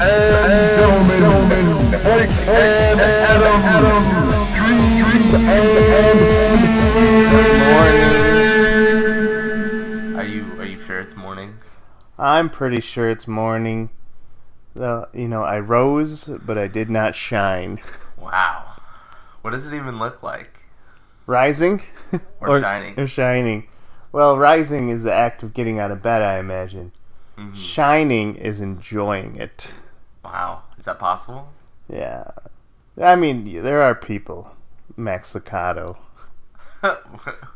gentlemen, Mike and Adam, Dream and Are you sure it's morning? I'm pretty sure it's morning. I rose, but I did not shine. Wow. What does it even look like? Rising? Or shining? Or shining. Well, rising is the act of getting out of bed, I imagine. Mm-hmm. Shining is enjoying it. Wow. Is that possible? Yeah. I mean, there are people. Max Lucado.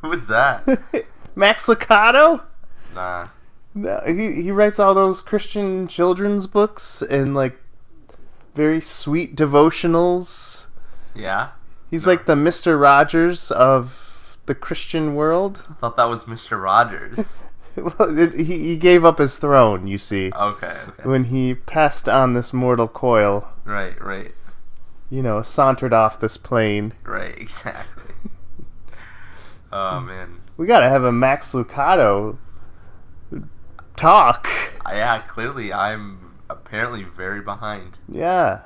Who is that? Max Lucado? Nah. No, he writes all those Christian children's books and, like, very sweet devotionals. Yeah? He's like the Mr. Rogers of the Christian world. I thought that was Mr. Rogers. Well, he gave up his throne, you see. Okay. When he passed on this mortal coil. Right. Sauntered off this plane. Right, exactly. Oh, man. We gotta have a Max Lucado talk. Yeah, clearly I'm apparently very behind. Yeah.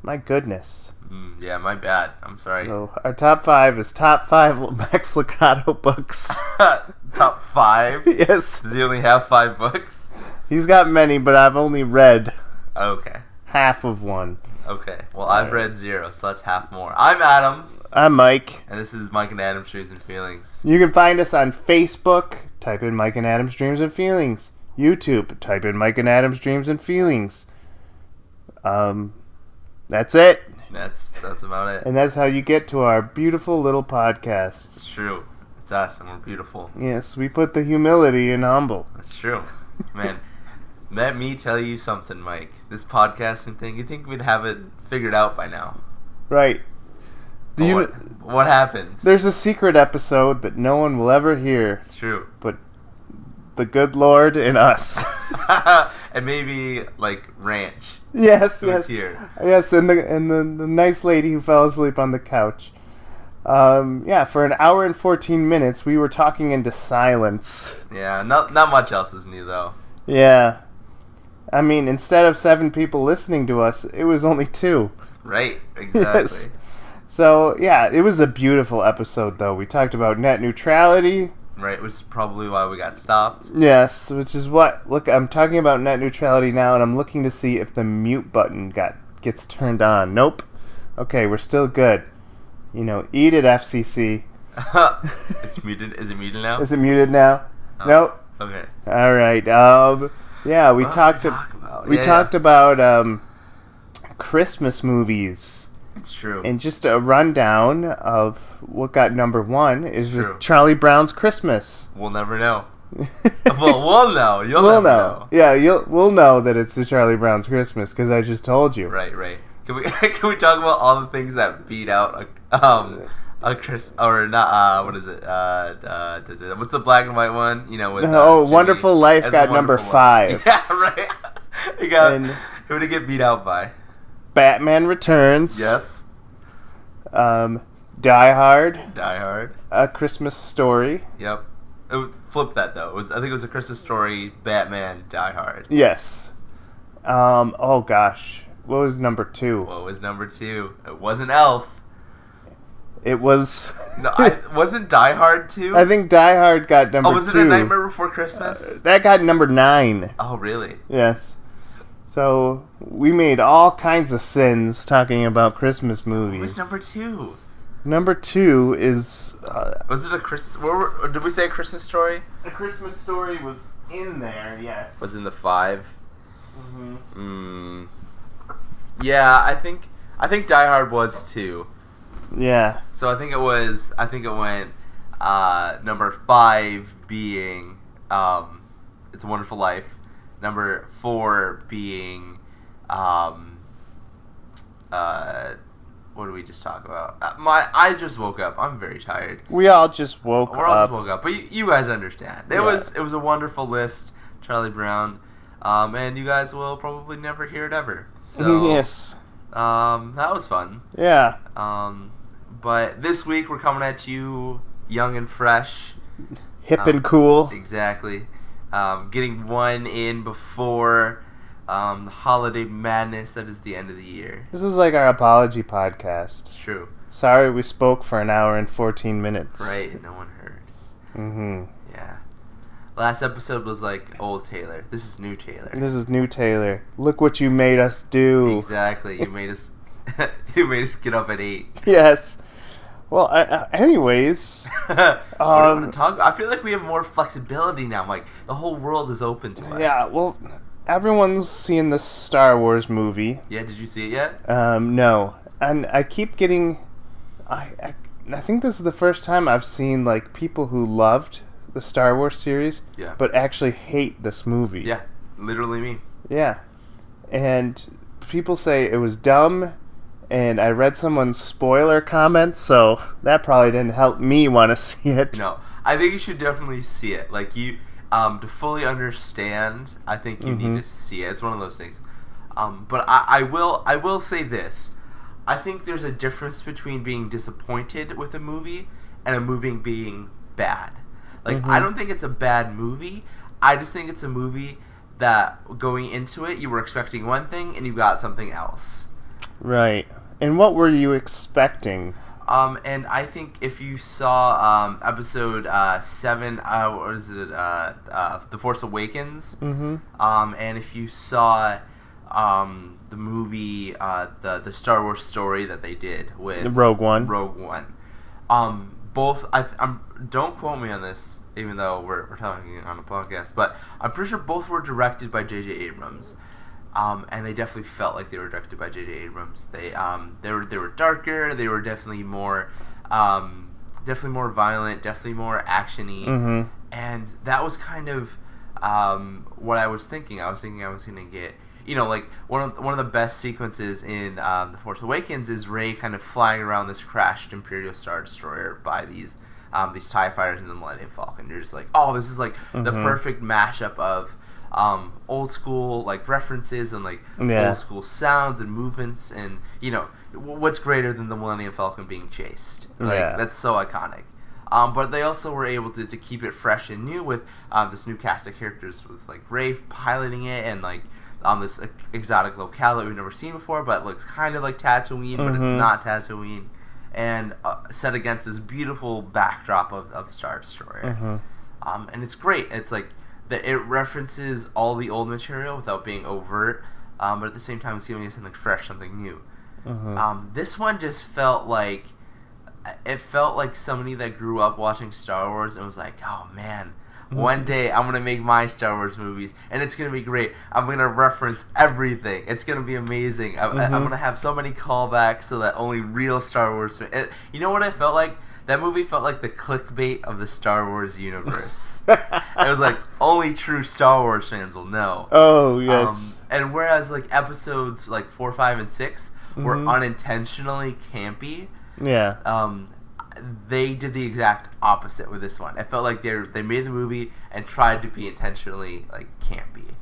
My goodness. Yeah, my bad. I'm sorry. So our top 5 is top 5 Max Lucado books. Top 5? Yes. Does he only have 5 books? He's got many, but I've only read okay. half of one. Okay. Well, I've read 0, so that's half more. I'm Adam. I'm Mike. And this is Mike and Adam's Dreams and Feelings. You can find us on Facebook. Type in Mike and Adam's Dreams and Feelings. YouTube. Type in Mike and Adam's Dreams and Feelings. That's it. That's about it. And that's how you get to our beautiful little podcast. It's true. It's us, and we're beautiful. Yes, we put the humility in humble. That's true. Man, let me tell you something, Mike. This podcasting thing, you think we'd have it figured out by now. Right. What happens? There's a secret episode that no one will ever hear. It's true. But the good Lord and us. And maybe, like, Ranch. Yes. Here. Yes, and the nice lady who fell asleep on the couch. For an hour and 14 minutes, we were talking into silence. Yeah, not much else is new, though. Yeah. I mean, instead of 7 people listening to us, it was only 2. Right, exactly. Yes. So, yeah, it was a beautiful episode, though. We talked about net neutrality. Right, which is probably why we got stopped. Yes, which is what... Look, I'm talking about net neutrality now, and I'm looking to see if the mute button gets turned on. Nope. Okay, we're still good. Eat it, FCC. It's muted. Is it muted now? Is it muted now? Oh, Nope. Okay. All right. We talked about Christmas movies. It's true. And just a rundown of what got number 1 is Charlie Brown's Christmas. We'll never know. Well, we'll know. You'll never know. Yeah, we'll know that it's the Charlie Brown's Christmas because I just told you. Right. Can we talk about all the things that beat out a Chris or not? What is it? What's the black and white one? With Wonderful Life got number 5. Yeah, right. Who did it get beat out by? Batman Returns. Yes. Die Hard. A Christmas Story. Yep. Flip that though. I think it was A Christmas Story, Batman, Die Hard. Yes. Oh gosh. What was number 2? It wasn't Elf. It was... No, wasn't Die Hard 2? I think Die Hard got number 2. Oh, was it A Nightmare Before Christmas? That got number 9. Oh, really? Yes. So, we made all kinds of sins talking about Christmas movies. What was number 2? Number 2 is... was it did we say A Christmas Story? A Christmas Story was in there, yes. Was in the 5? Mm-hmm. Yeah, I think Die Hard was 2. Yeah. So I think it went number 5 being It's a Wonderful Life. Number 4 being what did we just talk about? I just woke up. I'm very tired. We all just woke up. We're all just woke up. But you guys understand. It was a wonderful list, Charlie Brown. And you guys will probably never hear it ever. So yes. That was fun. Yeah. But this week we're coming at you young and fresh. Hip and cool. Exactly. Getting one in before the holiday madness that is the end of the year. This is like our apology podcast. It's true. Sorry we spoke for an hour and 14 minutes. Right, no one heard. Mm-hmm. Yeah. Last episode was like old Taylor. This is new Taylor. This is new Taylor. Look what you made us do. Exactly. You made us you made us get up at 8. Yes. Well, anyways. What do you want to talk about? I feel like we have more flexibility now. Like, the whole world is open to us. Yeah, well, everyone's seen the Star Wars movie. Yeah, did you see it yet? No. And I keep getting... I think this is the first time I've seen, like, people who loved the Star Wars series, Yeah. but actually hate this movie. Yeah, literally me. Yeah. And people say it was dumb, and I read someone's spoiler comments, so that probably didn't help me want to see it. No, I think you should definitely see it. Like, you, to fully understand, I think you need to see it. It's one of those things. But I will say this. I think there's a difference between being disappointed with a movie and a movie being bad. Like, I don't think it's a bad movie. I just think it's a movie that going into it, you were expecting one thing and you got something else. Right. And what were you expecting? And I think if you saw episode 7, what is it? The Force Awakens. Mm-hmm. And if you saw the movie, the Star Wars story that they did with Rogue One. Both. Don't quote me on this, even though we're talking on a podcast. But I'm pretty sure both were directed by J.J. Abrams. And they definitely felt like they were directed by J.J. Abrams. They were darker. They were definitely more violent, definitely more actiony, and that was kind of what I was thinking. I was thinking I was gonna get, like one of the best sequences in The Force Awakens is Rey kind of flying around this crashed Imperial Star Destroyer by these TIE fighters in the Millennium Falcon. You're just like, oh, this is like the perfect mashup of old school like references and like old school sounds and movements, and what's greater than the Millennium Falcon being chased? Like that's so iconic. But they also were able to keep it fresh and new with this new cast of characters, with like Rey piloting it, and like this exotic locale that we've never seen before, but it looks kind of like Tatooine, but it's not Tatooine, and set against this beautiful backdrop of Star Destroyer. And it's great. It's like that it references all the old material without being overt, but at the same time it's giving us something fresh, something new. This one just felt like somebody that grew up watching Star Wars and was like, oh man, one day I'm gonna make my Star Wars movies and it's gonna be great. I'm gonna reference everything. It's gonna be amazing. I'm gonna have so many callbacks so that only real Star Wars. You know what I felt like? That movie felt like the clickbait of the Star Wars universe. It was like, only true Star Wars fans will know. Oh, yes. And whereas like episodes like 4, 5, and 6 were unintentionally campy, they did the exact opposite with this one. It felt like they made the movie and tried to be intentionally like campy.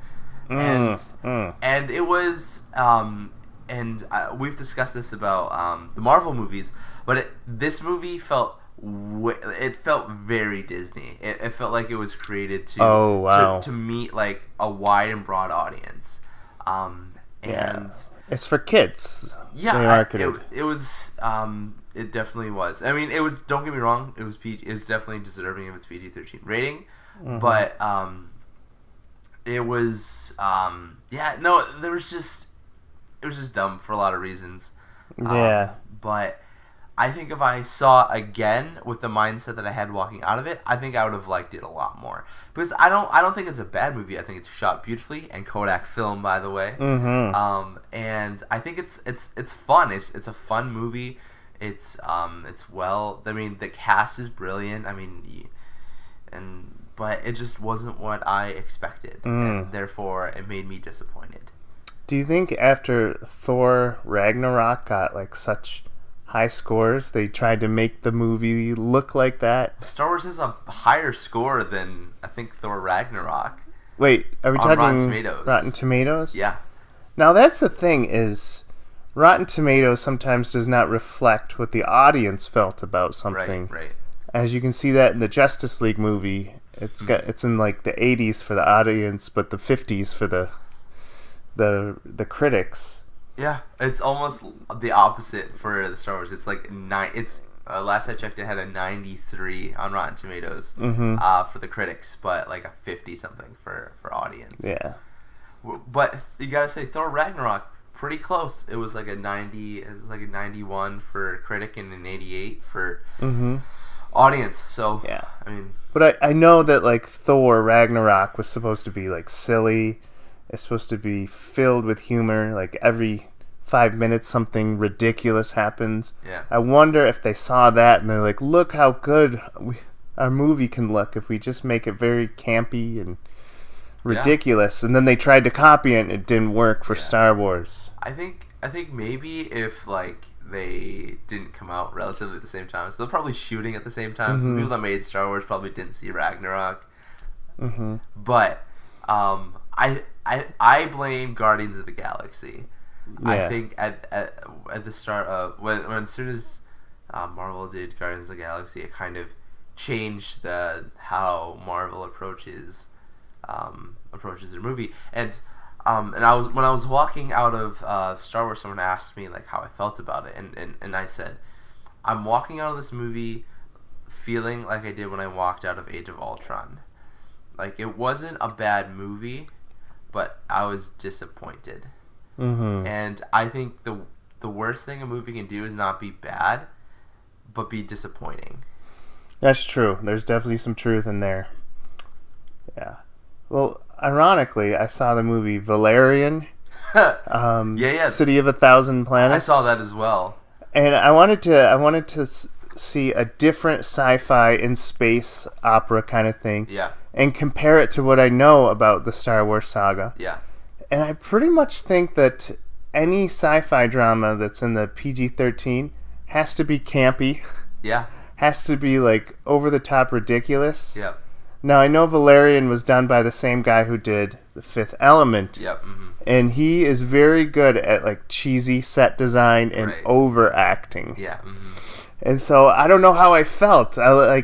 And it was and we've discussed this about the Marvel movies, but this movie felt very Disney. It felt like it was created to meet like a wide and broad audience. It's for kids. Yeah, they marketed. It was. It definitely was. I mean, it was. Don't get me wrong. It was PG. It's definitely deserving of its PG-13 rating, but it was. No, there was just. It was just dumb for a lot of reasons. But I think if I saw it again with the mindset that I had walking out of it, I think I would have liked it a lot more. Because I don't think it's a bad movie. I think it's shot beautifully, and Kodak film, by the way. And I think it's fun. It's a fun movie. It's well. I mean, the cast is brilliant. I mean, but it just wasn't what I expected, and therefore it made me disappointed. Do you think after Thor Ragnarok got like such high scores, they tried to make the movie look like that? Star Wars has a higher score than I think Thor Ragnarok. Wait, are we talking Rotten Tomatoes? Rotten Tomatoes? Yeah. Now that's the thing, is Rotten Tomatoes sometimes does not reflect what the audience felt about something. Right. As you can see that in the Justice League movie, it's in like the 80s for the audience, but the 50s for the the critics. Yeah, it's almost the opposite for the Star Wars. It's like last I checked, it had a 93 on Rotten Tomatoes for the critics, but like a 50 something for audience. Yeah. But you gotta say, Thor Ragnarok, pretty close. It was like a 90. It was like a 91 for critic and an 88 for audience. So yeah, I mean, but I know that like Thor Ragnarok was supposed to be like silly. It's supposed to be filled with humor. Like every 5 minutes, something ridiculous happens. Yeah. I wonder if they saw that and they're like, look how good our movie can look if we just make it very campy and ridiculous. And then they tried to copy it and it didn't work for Star Wars. I think maybe if like they didn't come out relatively at the same time, so they're probably shooting at the same time. So the people that made Star Wars probably didn't see Ragnarok. But I blame Guardians of the Galaxy. Yeah. I think at the start of when as soon as Marvel did Guardians of the Galaxy, it kind of changed how Marvel approaches their movie. And when I was walking out of Star Wars, someone asked me like how I felt about it, and I said, I'm walking out of this movie feeling like I did when I walked out of Age of Ultron. Like, it wasn't a bad movie, but I was disappointed. And I think the worst thing a movie can do is not be bad, but be disappointing. That's true. There's definitely some truth in there. Yeah. Well, ironically, I saw the movie Valerian. City of a Thousand Planets. I saw that as well. And I wanted to see a different sci-fi in space opera kind of thing. Yeah. And compare it to what I know about the Star Wars saga. Yeah. And I pretty much think that any sci-fi drama that's in the PG-13 has to be campy. Yeah. Has to be like over-the-top ridiculous. Yep. Now, I know Valerian was done by the same guy who did The Fifth Element. Yep. And he is very good at like cheesy set design and overacting. Yeah. And so I don't know how I felt. I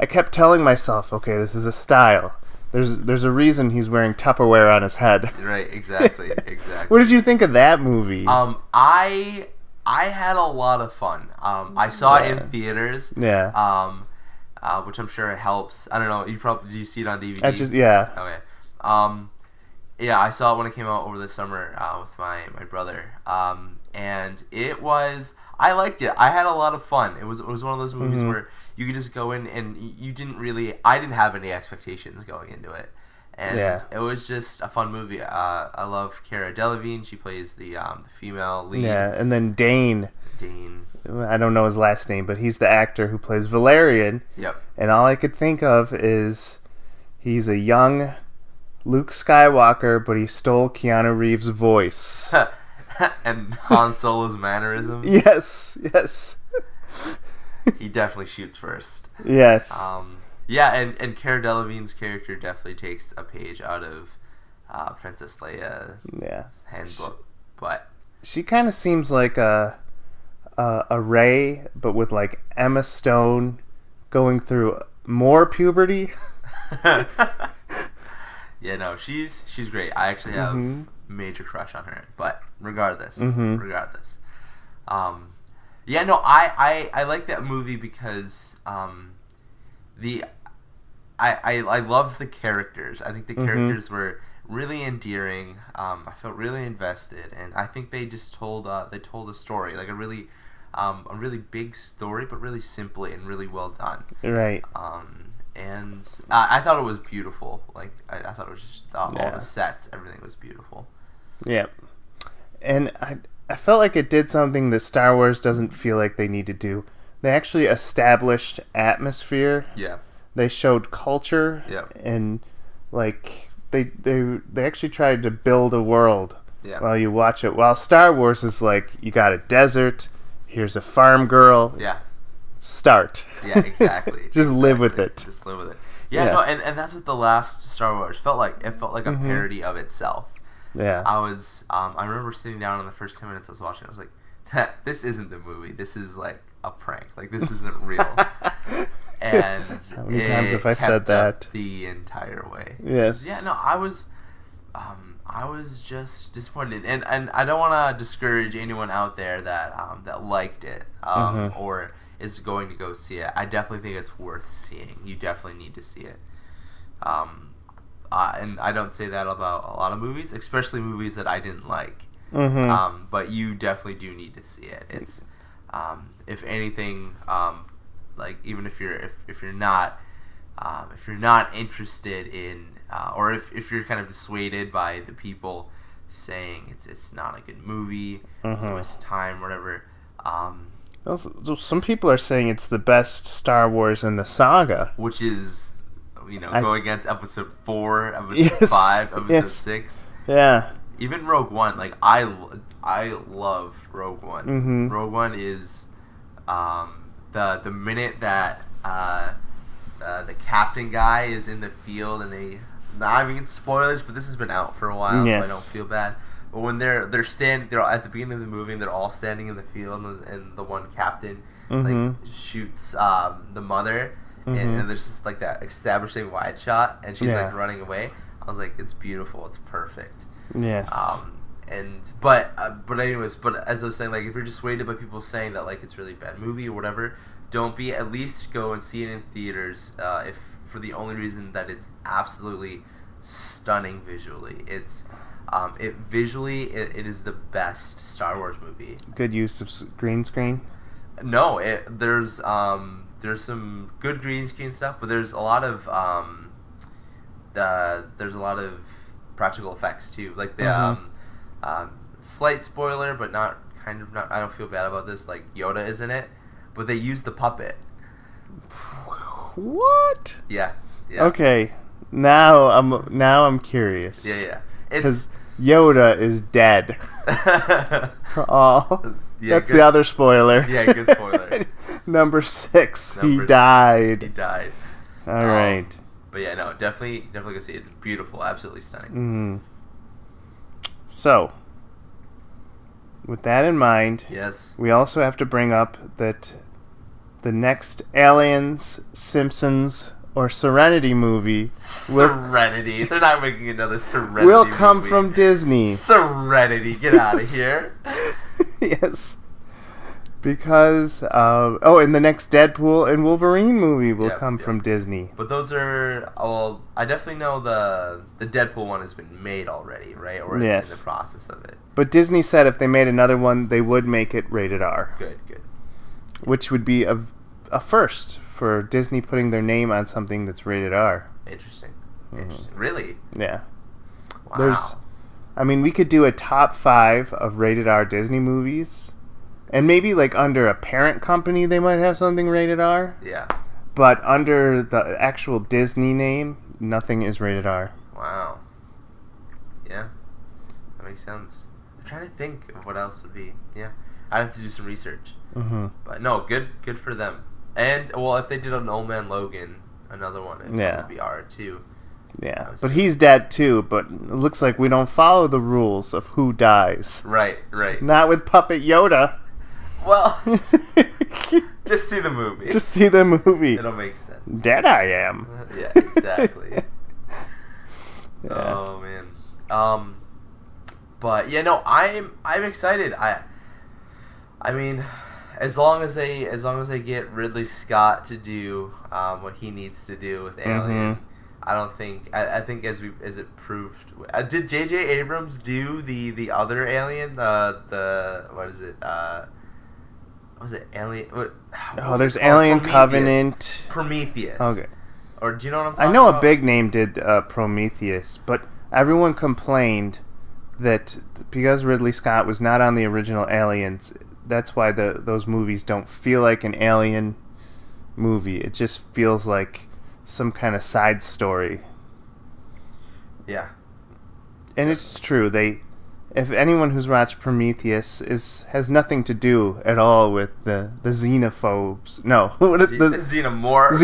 kept telling myself, okay, this is a style. There's a reason he's wearing Tupperware on his head. Right, exactly. What did you think of that movie? I had a lot of fun. I saw it in theaters. Yeah. Which I'm sure it helps. I don't know. Did you see it on DVD? Okay. Yeah, I saw it when it came out over the summer with my brother. And I liked it. I had a lot of fun. It was one of those movies where you could just go in and I didn't have any expectations going into it. And it was just a fun movie. I love Cara Delevingne. She plays the female lead. Yeah, and then Dane. I don't know his last name, but he's the actor who plays Valerian. Yep. And all I could think of is he's a young Luke Skywalker, but he stole Keanu Reeves' voice. And Han Solo's mannerisms. Yes. He definitely shoots first. Yes. Yeah, and Cara Delevingne's character definitely takes a page out of Princess Leia's handbook. But she kind of seems like a Rey, but with like Emma Stone going through more puberty. Yeah, no, she's great. I actually have a major crush on her. But regardless. Yeah, no, I like that movie because I love the characters. I think the characters were really endearing. I felt really invested, and I think they just told a story, like a really big story, but really simply and really well done. Right. And I thought it was beautiful. Like I thought it was just all the sets, everything was beautiful. Yeah, and I felt like it did something that Star Wars doesn't feel like they need to do. They actually established atmosphere. Yeah. They showed culture. Yeah. And like they actually tried to build a world while you watch it. While Star Wars is like, you got a desert, here's a farm girl. Yeah. Start. Yeah, exactly. Just live with it. Just live with it. Yeah, no, and that's what the last Star Wars felt like. It felt like a parody of itself. Yeah. I remember sitting down in the first 10 minutes I was watching, I was like, this isn't the movie. This is like a prank. Like, this isn't real. And how many times have I said that? The entire way. Yes. Yeah, no, I was I was just disappointed, and I don't want to discourage anyone out there that that liked it or is going to go see it. I definitely think it's worth seeing. You definitely need to see it. And I don't say that about a lot of movies, especially movies that I didn't like. But you definitely do need to see it. It's if anything, like even if you're not interested in or if you're kind of dissuaded by the people saying it's not a good movie, it's a waste of time, whatever. Some people are saying it's the best Star Wars in the saga, which is, going against episode 4, episode 5, episode 6. Yeah. Even Rogue One, like I loved Rogue One. Rogue One is the minute that the captain guy is in the field, and I mean spoilers, but this has been out for a while, so I don't feel bad. But when they're at the beginning of the movie, and they're all standing in the field, and the one captain like shoots the mother, and there's just like that establishing wide shot, and she's like running away. I was like, it's beautiful, it's perfect. Yes. But as I was saying, like if you're dissuaded by people saying that like it's really bad movie or whatever, don't be. At least go and see it in theaters. If for the only reason that it's absolutely stunning visually. It is the best Star Wars movie. Good use of green screen. No, there's some good green screen stuff, but there's a lot of practical effects too. Like the slight spoiler, but not. I don't feel bad about this. Like Yoda is in it, but they use the puppet. What? Yeah. Okay, now I'm curious. Yeah. Because Yoda is dead. For all. Yeah, that's the other spoiler. Yeah, good spoiler. Number 6. He died. All right. But yeah, no, definitely go see it. It's beautiful, absolutely stunning. So, with that in mind, yes, we also have to bring up that the next Aliens, Simpsons, or Serenity movie Serenity. They're not making another Serenity will come movie. from Disney. Serenity. Get out of here. Yes. Because, and the next Deadpool and Wolverine movie will come from Disney. But those are, I definitely know the Deadpool one has been made already, right? Or it's in the process of it. But Disney said if they made another one, they would make it rated R. Good. Which would be a first for Disney putting their name on something that's rated R. Interesting. Really? Yeah. Wow. We could do a top 5 of rated R Disney movies. And maybe, like, under a parent company, they might have something rated R. Yeah. But under the actual Disney name, nothing is rated R. Wow. Yeah. That makes sense. I'm trying to think of what else would be. Yeah. I'd have to do some research. But no, good for them. And, if they did an Old Man Logan, another one, it would be R, too. Yeah, but he's dead too, but it looks like we don't follow the rules of who dies. Right. Not with Puppet Yoda. Well, just see the movie. It'll make sense. Dead I am. Yeah, exactly. Yeah. Oh man. But yeah, no, I'm excited. I mean, as long as they get Ridley Scott to do what he needs to do with Alien, I don't think. I think as it proved. Did J.J. Abrams do the other Alien? The what is it? Was it Alien? There's Alien Covenant. Prometheus. Okay. Or do you know what I'm talking about? I know a big name did Prometheus, but everyone complained that because Ridley Scott was not on the original Aliens, that's why those movies don't feel like an Alien movie. It just feels like some kind of side story. Yeah. And it's true. If anyone who's watched Prometheus has nothing to do at all with the xenophobes. No, what is the xenomorphs?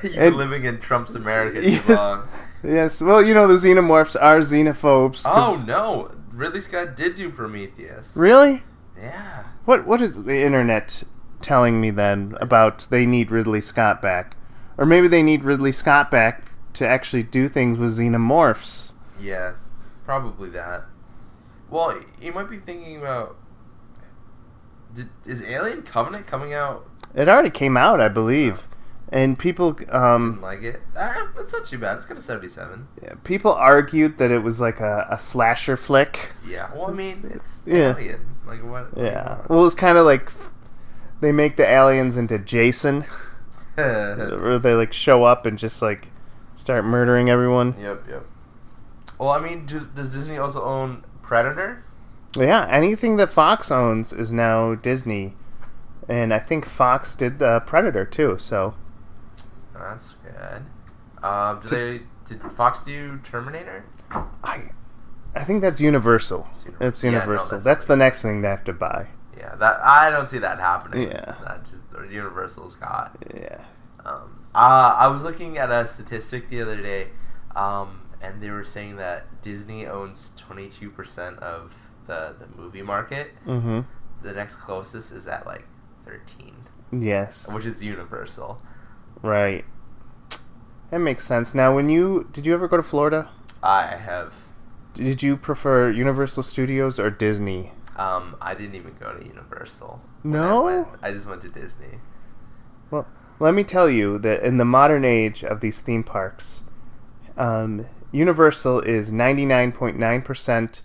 You're living in Trump's America too long. Yes. Well, the xenomorphs are xenophobes. Oh no, Ridley Scott did do Prometheus. Really? Yeah. What is the internet telling me then about they need Ridley Scott back? Or maybe they need Ridley Scott back to actually do things with xenomorphs. Yeah, probably that. Well, you might be thinking about... is Alien Covenant coming out? It already came out, I believe. And people... Didn't like it? That's not too bad. It's got a 77. Yeah, people argued that it was like a slasher flick. Yeah, well, I mean, it's Yeah. Alien. Like, what? Yeah. Well, it's kind of like they make the aliens into Jason. Where they, like, show up and just, like, start murdering everyone. Yep. Well, I mean, does Disney also own Predator? Yeah, anything that Fox owns is now Disney. And I think Fox did Predator, too, so... That's good. Did Fox do Terminator? I think that's Universal. It's Universal. That's the next thing they have to buy. Yeah, that I don't see that happening. Yeah. That just Universal's got. Yeah. I was looking at a statistic the other day, and they were saying that Disney owns 22% of the movie market. Mm-hmm. The next closest is at like 13. Yes. Which is Universal. Right. That makes sense. Now, did you ever go to Florida? I have. Did you prefer Universal Studios or Disney? I didn't even go to Universal. No? I just went to Disney. Well, let me tell you that in the modern age of these theme parks, Universal is 99.9%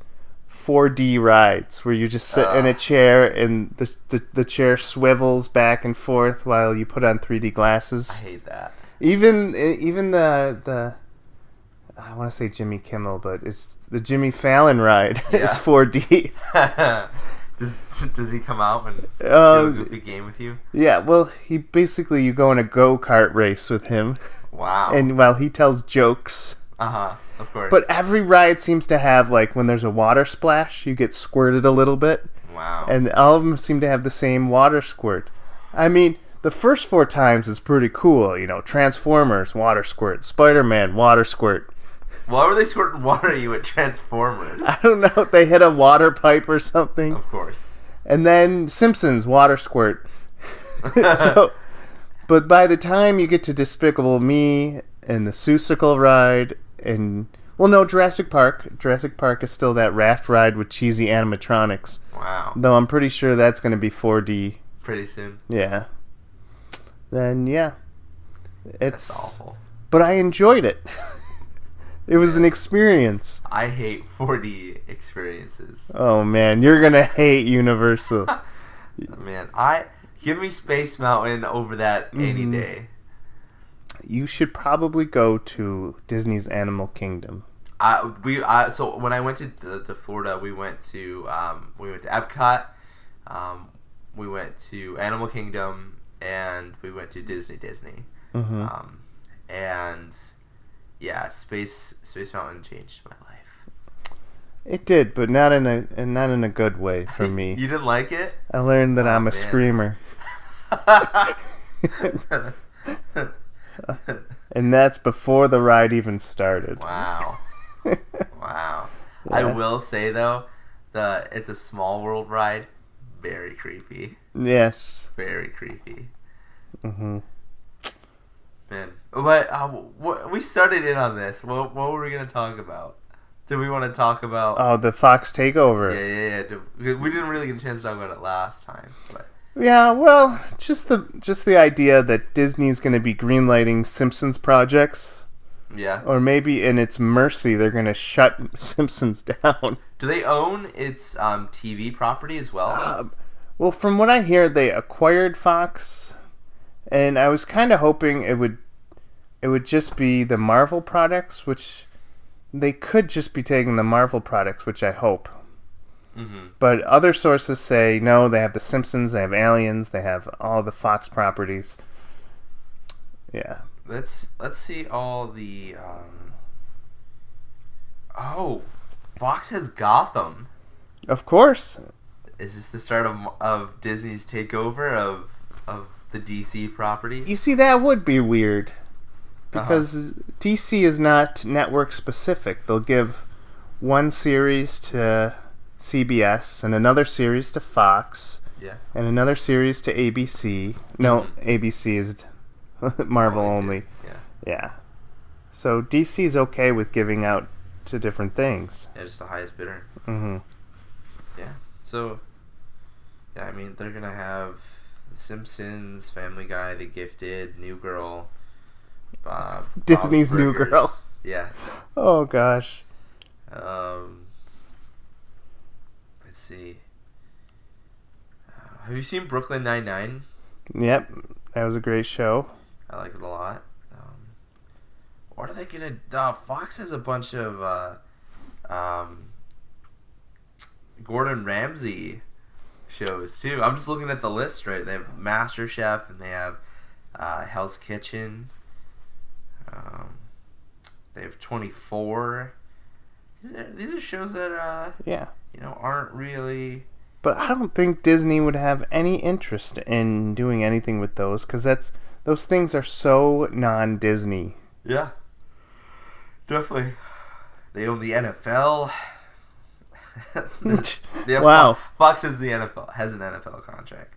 4D rides, where you just sit in a chair and the chair swivels back and forth while you put on 3D glasses. I hate that. Even the I want to say Jimmy Kimmel, but it's the Jimmy Fallon ride is 4D. Does he come out and do a goofy game with you? Yeah, well, you go in a go-kart race with him. Wow. And while he tells jokes. Of course. But every ride seems to have, like, when there's a water splash, you get squirted a little bit. Wow. And all of them seem to have the same water squirt. I mean, the first 4 times is pretty cool. You know, Transformers, water squirt. Spider-Man, water squirt. Why were they squirting water at you at Transformers? I don't know. They hit a water pipe or something. Of course. And then Simpsons, water squirt. But by the time you get to Despicable Me and the Seussical ride and... Well, no, Jurassic Park. Jurassic Park is still that raft ride with cheesy animatronics. Wow. Though I'm pretty sure that's going to be 4D. Pretty soon. Yeah. Then, yeah. That's awful. But I enjoyed it. It was an experience. I hate 4D experiences. Oh, man. You're going to hate Universal. Man, give me Space Mountain over that any day. You should probably go to Disney's Animal Kingdom. So when I went to Florida, we went to Epcot, we went to Animal Kingdom, and we went to Disney. Mm-hmm. And yeah, Space Mountain changed my life. It did, but not in a good way for me. You didn't like it? I learned that I'm a screamer. And that's before the ride even started. Wow. Wow. Yeah. I will say though, it's a Small World ride. Very creepy. Yes. Very creepy. Mm-hmm. Man, but we started in on this. What were we gonna talk about? Did we want to talk about? Oh, the Fox takeover. Yeah. We didn't really get a chance to talk about it last time, but. Yeah, well, just the idea that Disney's going to be greenlighting Simpsons projects. Yeah. Or maybe in its mercy, they're going to shut Simpsons down. Do they own its TV property as well? Well, from what I hear, they acquired Fox, and I was kind of hoping it would just be the Marvel products, which they could just be taking the Marvel products, which I hope. Mm-hmm. But other sources say no, they have the Simpsons, they have Aliens, they have all the Fox properties. Yeah. Let's see all the. Fox has Gotham. Of course. Is this the start of Disney's takeover of the DC property? You see, that would be weird because DC is not network specific. They'll give one series to CBS and another series to Fox, and another series to ABC. No, ABC is Marvel only. Yeah. So DC's okay with giving out to different things. Yeah, just the highest bidder. Mm-hmm. Yeah. So, yeah, I mean, they're gonna have The Simpsons, Family Guy, The Gifted, New Girl, Disney's Bob's New Burgers. Girl. Yeah. Oh gosh. Let's see. Have you seen Brooklyn Nine-Nine? Yep, that was a great show. I like it a lot. What are they gonna? Fox has a bunch of Gordon Ramsay shows too. I'm just looking at the list, right? They have MasterChef and they have Hell's Kitchen. They have 24. These are shows that aren't really. But I don't think Disney would have any interest in doing anything with those, because those things are so non-Disney. Yeah, definitely. They own the NFL. Wow. Fox has an NFL contract.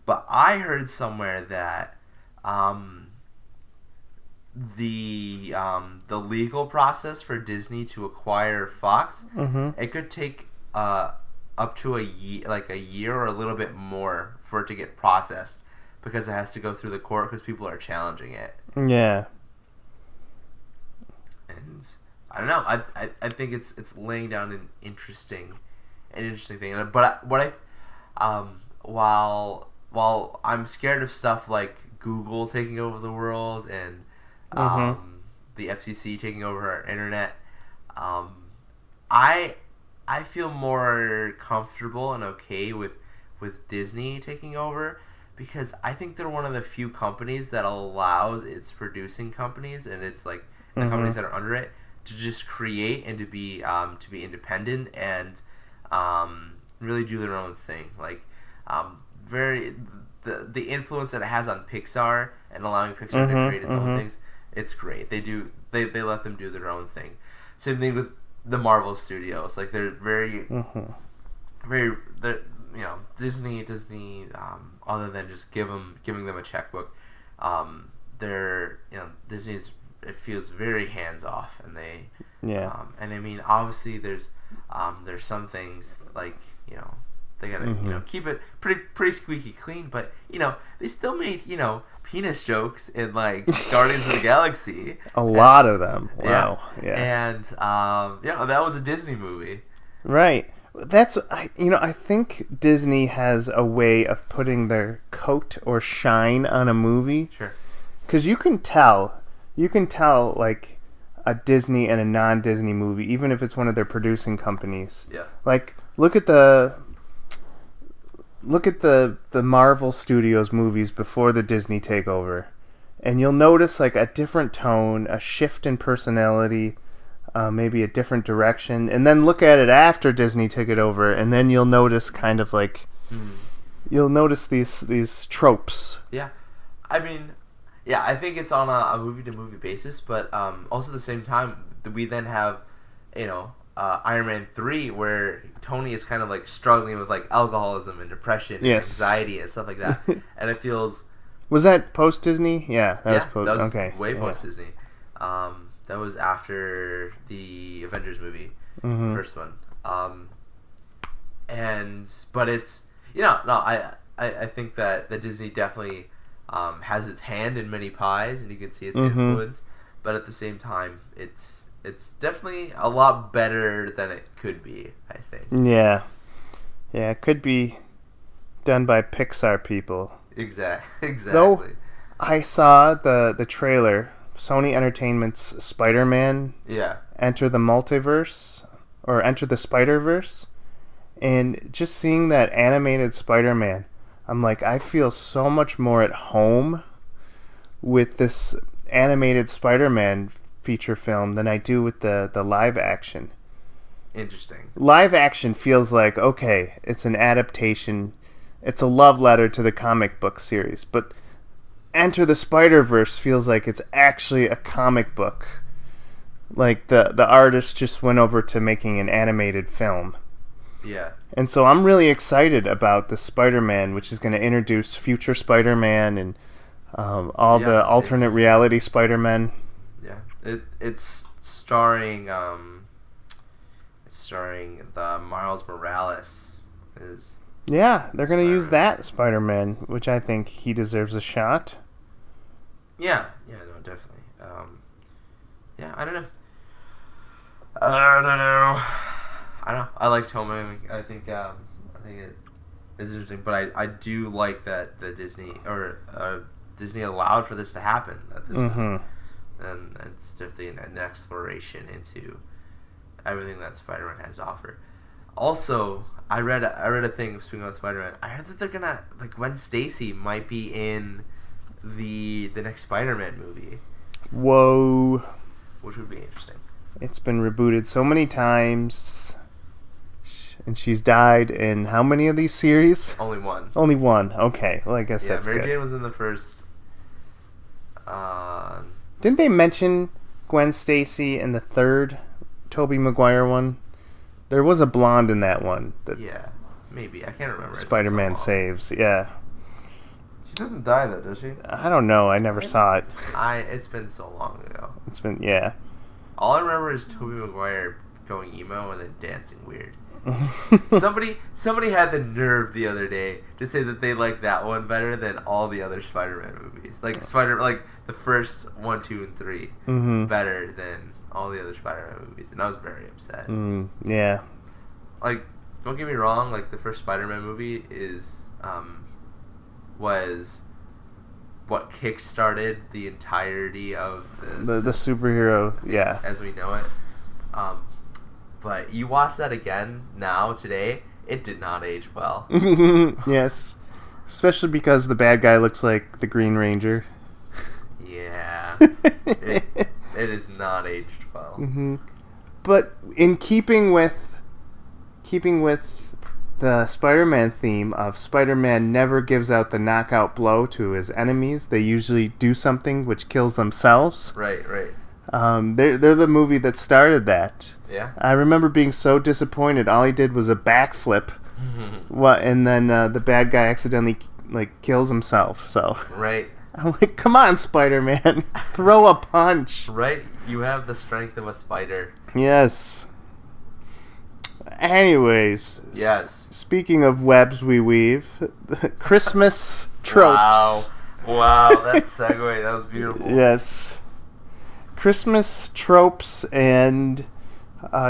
But I heard somewhere that the legal process for Disney to acquire Fox, it could take up to a year or a little bit more for it to get processed, because it has to go through the court because people are challenging it. Yeah. And I don't know. I think it's laying down an interesting thing. But while I'm scared of stuff like Google taking over the world and the FCC taking over our internet, I feel more comfortable and okay with Disney taking over, because I think they're one of the few companies that allows its producing companies and it's like the companies that are under it to just create and to be independent and really do their own thing. Like the influence that it has on Pixar and allowing Pixar to create its own things, it's great. They let them do their own thing. Same thing with the Marvel Studios. Like they're very Disney. Other than just giving them a checkbook, Disney's, it feels very hands off, and they and I mean, obviously there's some things like they gotta keep it pretty squeaky clean, but they still made penis jokes in like Guardians of the Galaxy. A lot of them. Wow. Yeah. And that was a Disney movie. Right. I think Disney has a way of putting their coat or shine on a movie. Sure. Because you can tell like a Disney and a non-Disney movie, even if it's one of their producing companies. Yeah. Like look at the Marvel Studios movies before the Disney takeover, and you'll notice like a different tone, a shift in personality, maybe a different direction, and then look at it after Disney took it over, and then you'll notice kind of like you'll notice these tropes. Yeah, I mean, I think it's on a movie to movie basis, but also at the same time we then have Iron Man 3, where Tony is kind of like struggling with like alcoholism and depression and anxiety and stuff like that, and it feels. Was that post Disney? Yeah, that was post. That was okay, way post Disney. That was after the Avengers movie, the first one. But it's I think that Disney definitely has its hand in many pies, and you can see its influence, but at the same time, it's definitely a lot better than it could be, I think. Yeah, it could be done by Pixar people. Exactly. Though I saw the trailer, Sony Entertainment's Spider-Man. Yeah. Enter the Multiverse, or Enter the Spider-Verse, and just seeing that animated Spider-Man, I'm like, I feel so much more at home with this animated Spider-Man feature film than I do with the live action. Interesting. Live action feels like, okay, it's an adaptation, it's a love letter to the comic book series, but Enter the Spider-Verse feels like it's actually a comic book. Like the artist just went over to making an animated film. Yeah. And so I'm really excited about the Spider-Man, which is going to introduce future Spider-Man and All the alternate reality Spider-Man. Yeah, it's starring the Miles Morales. Yeah, they're gonna use that Spider-Man, which I think he deserves a shot. Yeah, no, definitely. Yeah, I don't know. I like Tom Hanks. I think it is interesting, but I do like that the Disney allowed for this to happen. That this is, and it's definitely an exploration into everything that Spider-Man has to offer. Also, I read a thing speaking of Spider-Man. I heard that they're gonna Gwen Stacy might be in the next Spider-Man movie. Whoa. Which would be interesting. It's been rebooted so many times. And she's died in how many of these series? Only one. Only one. Okay. Well, I guess that's Mary good. Jane was in the first. Didn't they mention Gwen Stacy in the third Tobey Maguire one? There was a blonde in that one. Yeah, maybe. I can't remember. Spider-Man saves. Yeah. She doesn't die though, does she? I don't know. I never saw it. It's been so long ago. It's been, yeah. All I remember is Tobey Maguire going emo and then dancing weird. Somebody had the nerve the other day to say that they like that one better than all the other Spider-Man movies. Like the first 1, 2, and 3 better than all the other Spider-Man movies, and I was very upset. Yeah. Like, don't get me wrong. Like, the first Spider-Man movie was what kick-started the entirety of the superhero, yeah, as we know it. But you watch that again now, today, it did not age well. Yes. Especially because the bad guy looks like the Green Ranger. Yeah. It is not aged well. But in keeping with the Spider-Man theme of Spider-Man never gives out the knockout blow to his enemies, they usually do something which kills themselves. Right. They're the movie that started that. Yeah. I remember being so disappointed. All he did was a backflip, and then the bad guy accidentally kills himself. So right. I'm like, come on, Spider-Man, throw a punch. Right. You have the strength of a spider. Yes. Anyways. Yes. Speaking of webs we weave, Christmas tropes. Wow, that segue, that was beautiful. Yes. Christmas tropes and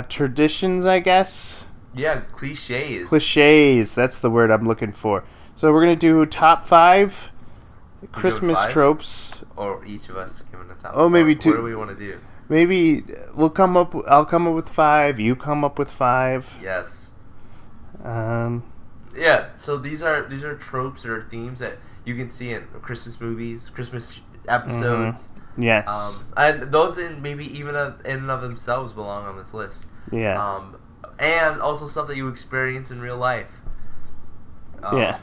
traditions, I guess. Yeah, cliches. Cliches, that's the word I'm looking for. So we're going to do top 5 Christmas tropes. Or each of us giving a top 5. Oh, maybe 2. What do we want to do? Maybe I'll come up with 5, you come up with 5. Yes. Yeah, so these are tropes or themes that you can see in Christmas movies, Christmas episodes. Yes. And those maybe even in and of themselves belong on this list. Yeah. And also stuff that you experience in real life. Yeah.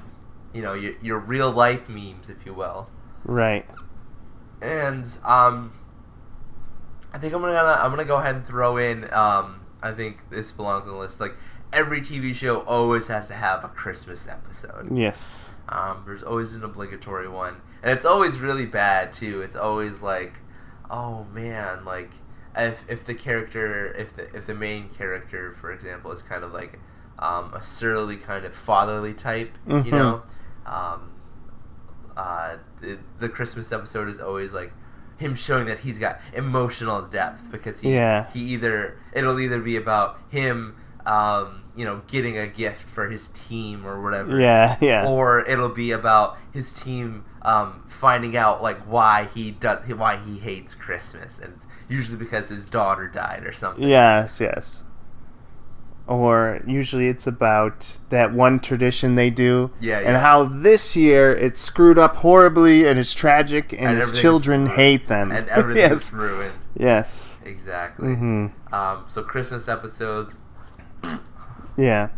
You know, your real life memes, if you will. Right. And I think I'm gonna go ahead and throw in. I think this belongs on the list. Like, every TV show always has to have a Christmas episode. Yes. There's always an obligatory one, and it's always really bad too. It's always like, oh man, like if the main character, for example, is kind of like a surly kind of fatherly type, you know, the Christmas episode is always like him showing that he's got emotional depth, because it'll either be about him getting a gift for his team or whatever. Yeah. Or it'll be about his team finding out like why he hates Christmas, and it's usually because his daughter died or something. Yes. Or usually it's about that one tradition they do, and how this year it's screwed up horribly and it's tragic, and his children hate them. And everything's ruined. Yes. Exactly. So Christmas episodes. Yeah.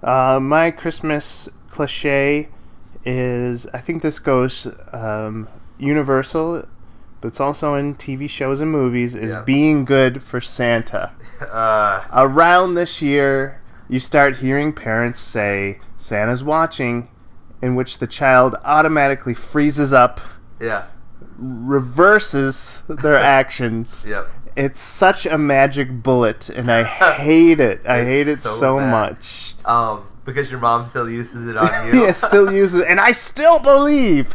My Christmas cliche is, I think this goes universal, but it's also in TV shows and movies, is being good for Santa. Around this year, you start hearing parents say, Santa's watching, in which the child automatically freezes up Yeah. reverses their actions. Yep. It's such a magic bullet, and I hate it. I hate it so bad. much. Because your mom still uses it on you. Yeah, still uses it, and I still believe.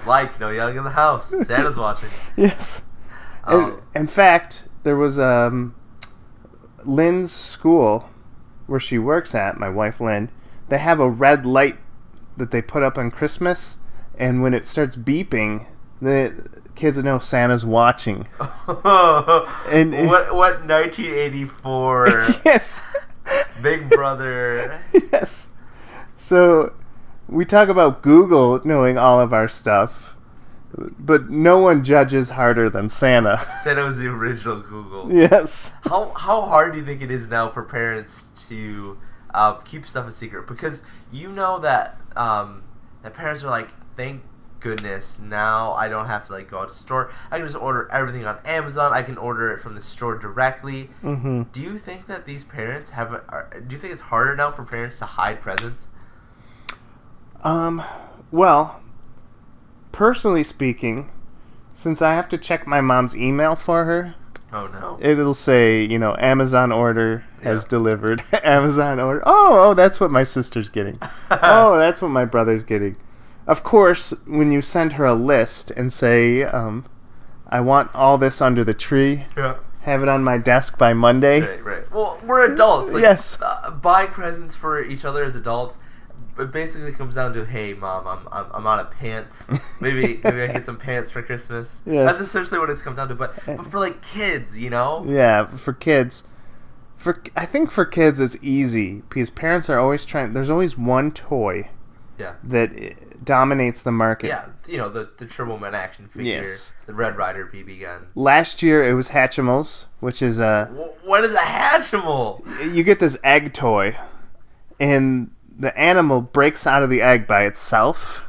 Like, no yelling in the house. Santa's watching. Yes. In fact, there was Lynn's school where she works at, my wife Lynn. They have a red light that they put up on Christmas, and when it starts beeping, the kids know Santa's watching. And what 1984? Yes. Big Brother. Yes. So we talk about Google knowing all of our stuff, but no one judges harder than Santa. Santa was the original Google. Yes. How hard do you think it is now for parents to keep stuff a secret? Because you know that that parents are like, thank goodness, now I don't have to like go out to the store. I can just order everything on Amazon. I can order it from the store directly. Mm-hmm. Do you think that these parents do you think it's harder now for parents to hide presents? Well, personally speaking, since I have to check my mom's email for her, Oh no. it'll say, Amazon order has delivered. Amazon order. Oh, that's what my sister's getting. Oh, that's what my brother's getting. Of course, when you send her a list and say, I want all this under the tree, have it on my desk by Monday. Right. Well, we're adults. Like, yes. Buying presents for each other as adults, it basically comes down to, hey, Mom, I'm out of pants. Maybe I can get some pants for Christmas. Yes. That's essentially what it's come down to. But for like kids, Yeah, for kids. I think for kids it's easy because parents are always trying. There's always one toy. Yeah. That dominates the market. Yeah, the Turbo Man action figure, Yes. the Red Ryder BB gun. Last year it was Hatchimals, which is What is a Hatchimal? you get this egg toy, and the animal breaks out of the egg by itself,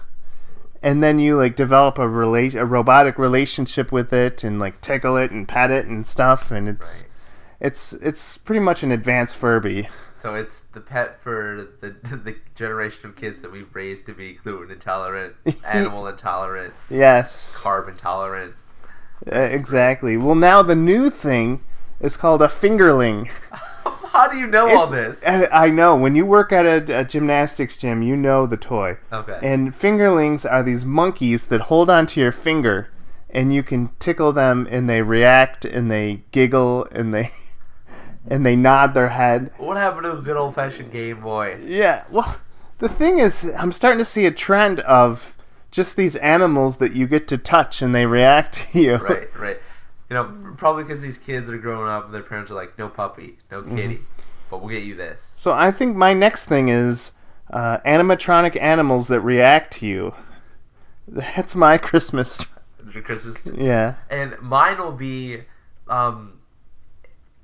and then you like develop a robotic relationship with it, and like tickle it and pet it and stuff, and it's pretty much an advanced Furby. So it's the pet for the generation of kids that we've raised to be gluten intolerant, animal intolerant, Yes. carb intolerant. Exactly. Well, now the new thing is called a fingerling. How do you know all this? I know. When you work at a gymnastics gym, you know the toy. Okay. And fingerlings are these monkeys that hold onto your finger, and you can tickle them, and they react, and they giggle, and they nod their head. What happened to a good old-fashioned Game Boy? Yeah, well, the thing is, I'm starting to see a trend of just these animals that you get to touch and they react to you. Right. Probably because these kids are growing up and their parents are like, no puppy, no kitty, but we'll get you this. So I think my next thing is animatronic animals that react to you. That's my Christmas. Christmas. Yeah. And mine will be...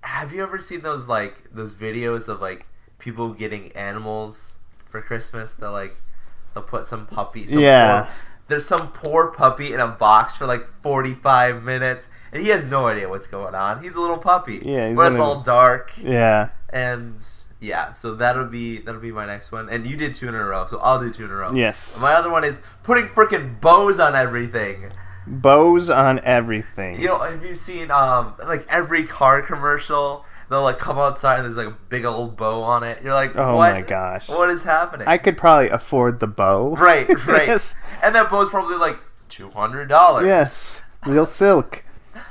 have you ever seen those videos of like people getting animals for Christmas? They'll put some puppy. There's some poor puppy in a box for like 45 minutes, and he has no idea what's going on. He's a little puppy. Yeah, but it's all dark. Yeah. And yeah, so that'll be my next one. And you did 2 in a row, so I'll do 2 in a row. Yes. My other one is putting freaking bows on everything. Bows on everything. Have you seen like every car commercial? They'll like come outside and there's like a big old bow on it. You're like, oh what? My gosh, what is happening? I could probably afford the bow. Right. Yes. And that bow's probably like $200. Yes, real silk,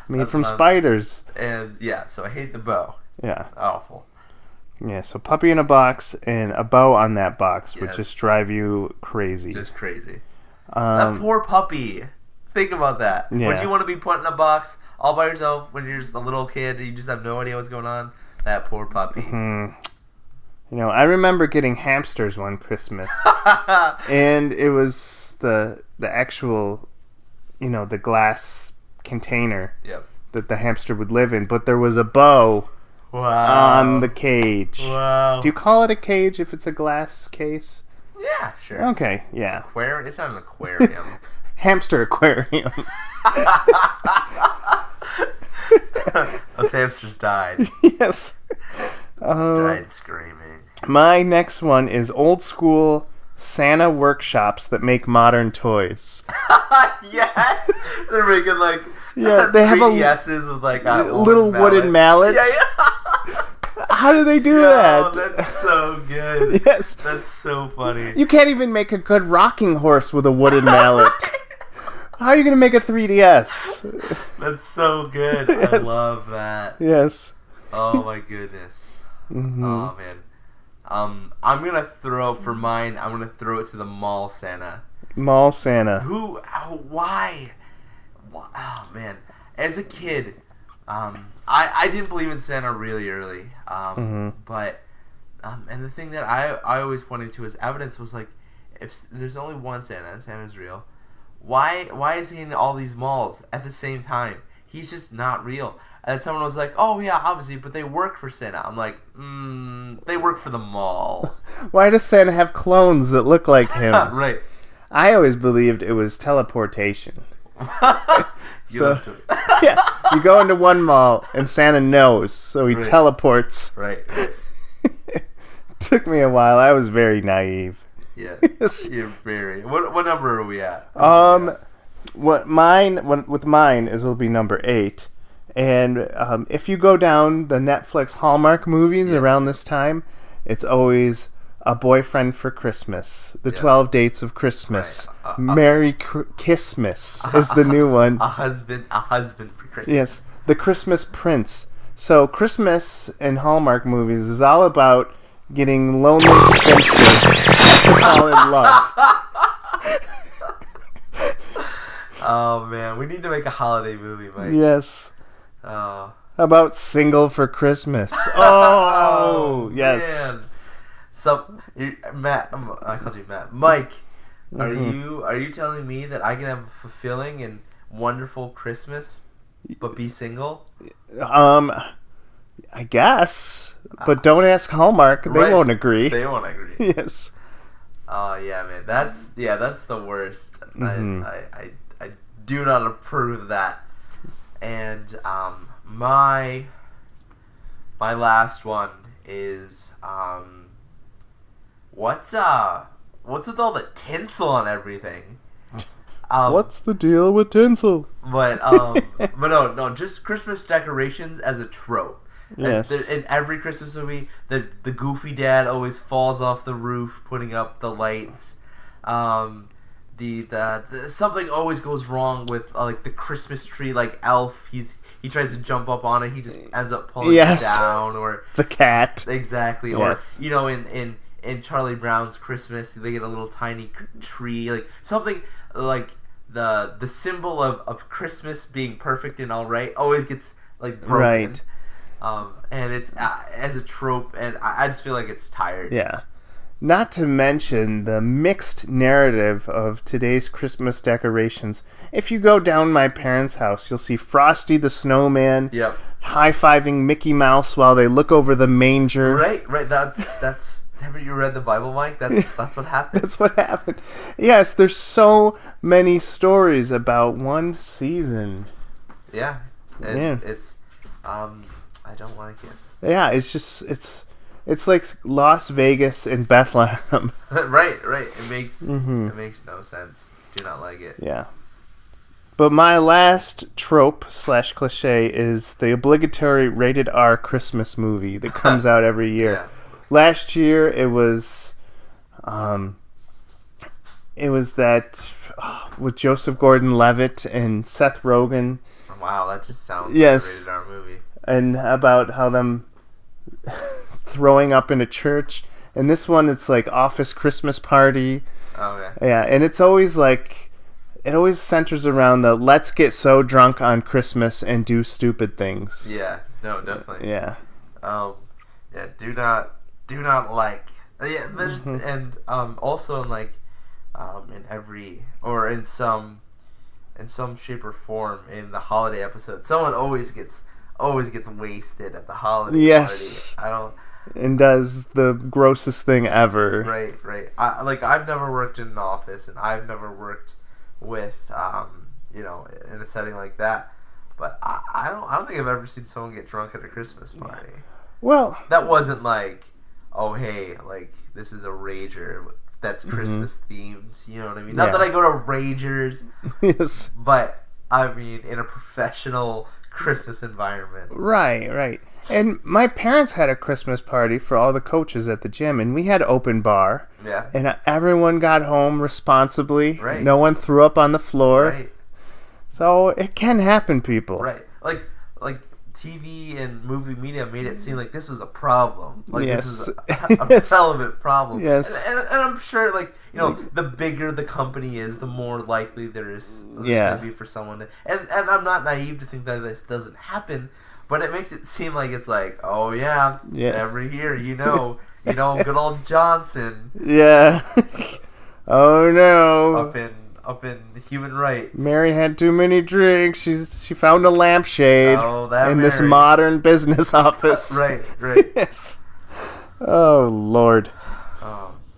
made from spiders. And yeah, so I hate the bow. Yeah, awful. Yeah, so puppy in a box and a bow on that box would Yes. just drive you crazy. Just crazy. That poor puppy. Think about that. Yeah. Would you want to be put in a box all by yourself when you're just a little kid and you just have no idea what's going on? That poor puppy. I remember getting hamsters one Christmas, and it was the actual, the glass container that the hamster would live in, but there was a bow on the cage. Wow. Do you call it a cage if it's a glass case? Yeah, sure. Okay, yeah. It's not an aquarium. Hamster aquarium. Those hamsters died. Yes. Died screaming. My next one is old school Santa workshops that make modern toys. Yeah, they're making like they have 3DSs with like a little wooden mallet. Yeah. How do they do Oh, that? that's so good. Yes. That's so funny. You can't even make a good rocking horse with a wooden mallet. How are you going to make a 3DS? That's so good. Yes. I love that. Yes. Oh my goodness. Mm-hmm. Oh man. I'm gonna throw for mine. I'm gonna throw it to the mall Santa. Mall Santa. Why? Oh man. As a kid, I didn't believe in Santa really early. But and the thing that I always pointed to as evidence was like, if there's only one Santa and Santa's real, why is he in all these malls at the same time? He's just not real. And someone was like, oh yeah, obviously, but they work for Santa. I'm like, they work for the mall. Why does Santa have clones that look like him? Right. I always believed it was teleportation. You You go into one mall and Santa knows, so he Right. teleports. Right. Took me a while. I was very naive. Yeah. Yes. You're very. What number are we at? With mine is it'll be number 8. And if you go down the Netflix Hallmark movies around this time, it's always A Boyfriend for Christmas, The 12 Dates of Christmas, Right. Merry Kissmas is the new one. A husband for Christmas. Yes, The Christmas Prince. So Christmas in Hallmark movies is all about getting lonely spinsters to fall in love. Oh man, we need to make a holiday movie, Mike. Yes. Oh. About Single for Christmas. Oh, yes. Man. So, Matt, I called you Matt. Mike, are you telling me that I can have a fulfilling and wonderful Christmas, but be single? I guess, but don't ask Hallmark. They Right. won't agree. They won't agree. Yes. Oh yeah, man. That's the worst. Mm-hmm. I do not approve of that. And my last one is what's with all the tinsel on everything? What's the deal with tinsel? But no, just Christmas decorations as a trope. Yes. In every Christmas movie, the goofy dad always falls off the roof putting up the lights. The something always goes wrong with like the Christmas tree, like Elf. He tries to jump up on it, he just ends up pulling it down, or the cat. Exactly. Yes. Or in Charlie Brown's Christmas, they get a little tiny tree, like something like the symbol of Christmas being perfect and all right always gets like broken. Right. And it's as a trope, and I just feel like it's tired. Yeah. Not to mention the mixed narrative of today's Christmas decorations. If you go down my parents' house, you'll see Frosty the Snowman high-fiving Mickey Mouse while they look over the manger. Right. That's. Haven't you read the Bible, Mike? That's what happened. That's what happened. Yes, there's so many stories about one season. Yeah. It's. I don't like it. Yeah, it's like Las Vegas and Bethlehem. Right. It makes no sense. Do not like it. Yeah. But my last trope / cliche is the obligatory rated R Christmas movie that comes out every year. Yeah. Last year it was that with Joseph Gordon-Levitt and Seth Rogen. Wow, that just sounds Yes. like a rated R movie. And about how them throwing up in a church. And this one, it's like Office Christmas Party. Oh, yeah. Yeah, and it's always like, it always centers around the let's get so drunk on Christmas and do stupid things. Yeah, no, definitely. Yeah. Yeah, do not like. Yeah, there's, and also in like, in every, or in some shape or form in the holiday episode, someone always gets wasted at the holiday party. And does the grossest thing ever. Right. I've never worked in an office, and I've never worked with in a setting like that. But I don't think I've ever seen someone get drunk at a Christmas party. Well, that wasn't like, oh hey, like this is a rager. that's Christmas themed. You know what I mean? Not that I go to Rangers, Yes. but I mean in a professional Christmas environment. Right. And my parents had a Christmas party for all the coaches at the gym, and we had open bar. Yeah. And everyone got home responsibly. Right. No one threw up on the floor. Right. So it can happen, people. Right. Like TV and movie media made it seem like this was a problem. Like Yes. this is a relevant problem. Yes. And I'm sure, like, you know, the bigger the company is, the more likely there's going to be for someone to... And I'm not naive to think that this doesn't happen, but it makes it seem like it's like, oh yeah. Every year, you know, good old Johnson. Yeah. Oh no. Up in human rights. Mary had too many drinks. She found a lampshade in this modern business office. Right. Yes. Oh Lord.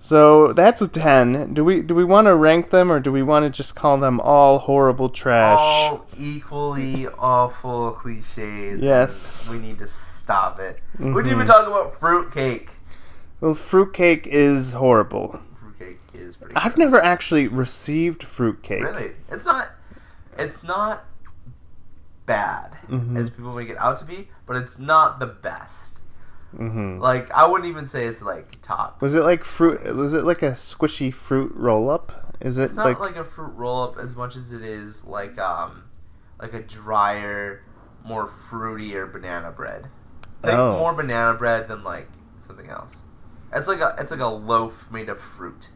So that's a 10. Do we want to rank them, or do we want to just call them all horrible trash? All equally awful cliches. Yes. We need to stop it. We didn't even talk about fruitcake. Well, fruitcake is horrible. Fruitcake is pretty I've gross. never actually received fruitcake. Really? It's not bad as people make it out to be, but it's not the best. Like, I wouldn't even say it's like top. Was it like fruit? Was it like a squishy fruit roll up? Is it? It's not like a fruit roll up as much as it is like a drier, more fruitier banana bread. Think more banana bread than like something else. It's like a loaf made of fruit.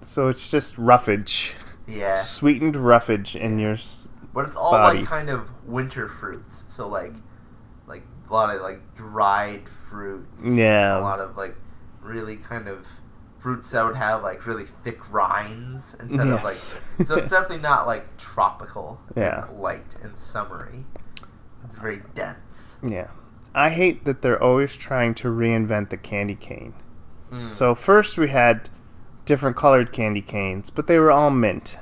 So it's just roughage. Yeah. Sweetened roughage in your But it's all body. like kind of winter fruits. So like a lot of like dried fruits. Yeah. A lot of like really kind of fruits that would have like really thick rinds instead of like. So it's definitely not like tropical. Yeah. And light and summery. It's very dense. Yeah. I hate that they're always trying to reinvent the candy cane. So first we had different colored candy canes, but they were all mint.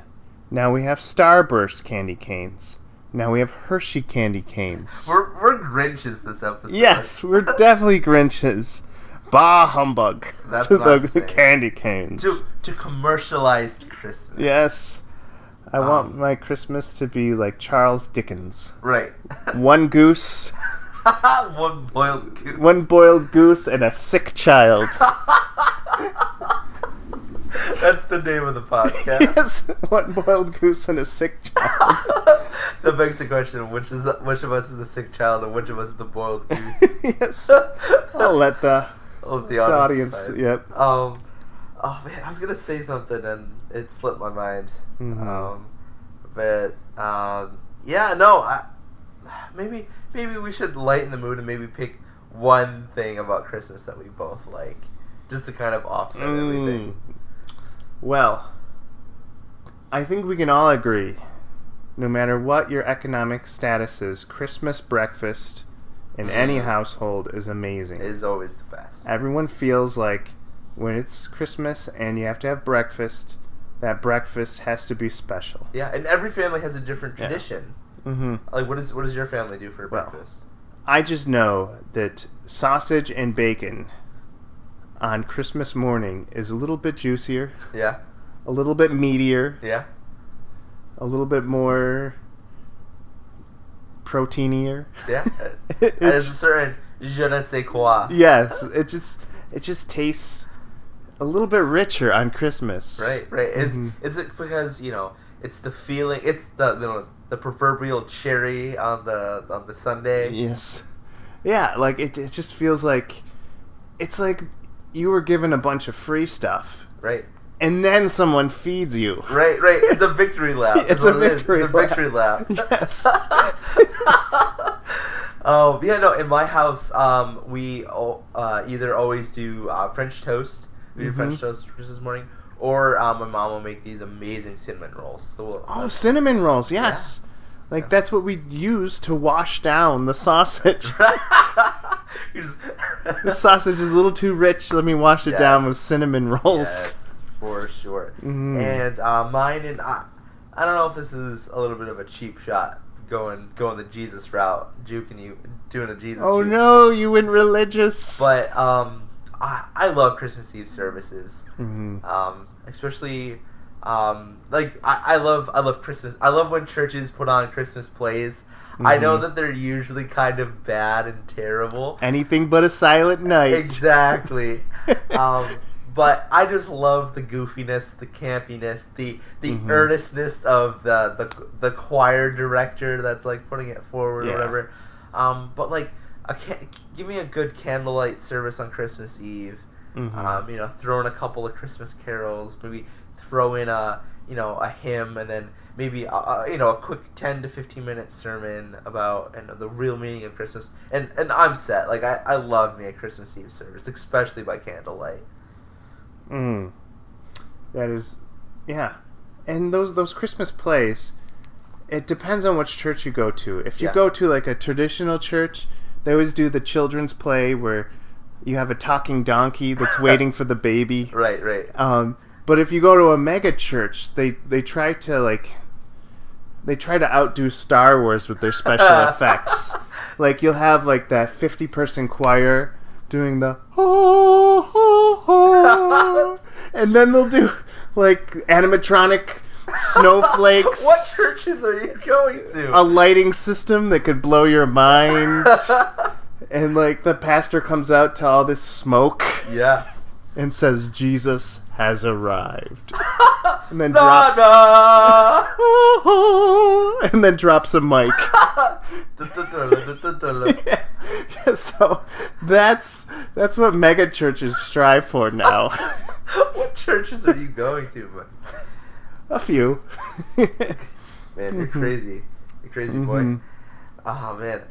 Now we have Starburst candy canes. Now we have Hershey candy canes. We're Grinches this episode. Yes, we're definitely Grinches. Bah humbug. That's to what I'm the saying. candy canes. To commercialized Christmas. Yes. I want my Christmas to be like Charles Dickens. Right. One goose. One boiled goose. One boiled goose and a sick child. That's the name of the podcast. Yes, one boiled goose and a sick child. That begs the question: which of us is the sick child, and which of us is the boiled goose? Yes. I'll let the audience decide. Yep. Oh man, I was gonna say something and it slipped my mind. Maybe we should lighten the mood and maybe pick one thing about Christmas that we both like, just to kind of offset everything. Well, I think we can all agree, no matter what your economic status is, Christmas breakfast in any household is amazing. It is always the best. Everyone feels like when it's Christmas and you have to have breakfast, that breakfast has to be special. Yeah, and every family has a different tradition. Like, what does your family do for breakfast? I just know that sausage and bacon on Christmas morning is a little bit juicier. Yeah. A little bit meatier. Yeah. A little bit more proteinier. Yeah. There's a certain je ne sais quoi. Yes, it just tastes a little bit richer on Christmas. Right. Is it because, it's the feeling, it's the proverbial cherry on the sundae? Yes. Yeah, like it just feels like it's like you were given a bunch of free stuff. Right. And then someone feeds you. Right. It's a victory lap. It's a victory lap. Yes. In my house, we either always do French toast. We do French toast for Christmas morning. Or my mom will make these amazing cinnamon rolls. So cinnamon rolls, yes. Yeah. Like, that's what we use to wash down the sausage. The sausage is a little too rich. Let me wash it down with cinnamon rolls. Yes, for sure. And mine, and I don't know if this is a little bit of a cheap shot, going the Jesus route, doing a Jesus. Oh juke. no, you went religious. But I love Christmas Eve services. Especially I love Christmas. I love when churches put on Christmas plays. I know that they're usually kind of bad and terrible. Anything but a silent night. Exactly. But I just love the goofiness, the campiness, the earnestness of the choir director that's like putting it forward or whatever. But like give me a good candlelight service on Christmas Eve. Throw in a couple of Christmas carols, maybe throw in a hymn, and then maybe a quick 10 to 15 minute sermon about the real meaning of Christmas, and I'm set. Like I love me a Christmas Eve service, especially by candlelight. That is, yeah. And those Christmas plays, it depends on which church you go to. If you go to like a traditional church, they always do the children's play where you have a talking donkey that's waiting for the baby. Right. But if you go to a mega church, they try to outdo Star Wars with their special effects. Like you'll have like that 50-person choir doing the and then they'll do like animatronic snowflakes. What churches are you going to? A lighting system that could blow your mind. And like the pastor comes out to all this smoke. Yeah. And says Jesus has arrived. And then and then drops a mic. So that's what mega churches strive for now. What churches are you going to? A few. Man, you're crazy. You're crazy, boy. Oh man,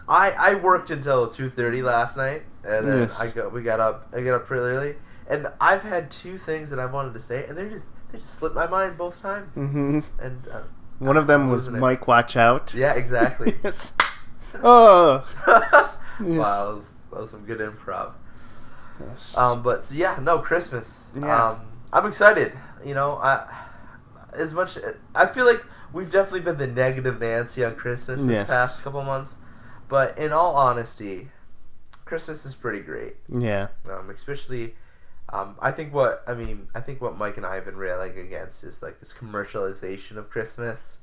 I worked until 2:30 last night, and then I got up pretty early, and I've had two things that I wanted to say, and they just slipped my mind both times. And one of them was Mike, watch out. Yeah, exactly. Yes. Oh. Yes. Wow, that was some good improv. Yes. But so Christmas. Yeah. I'm excited. I feel like we've definitely been the negative Nancy on Christmas this past couple months, but in all honesty, Christmas is pretty great. Yeah. Especially, I think what Mike and I have been railing against is like this commercialization of Christmas.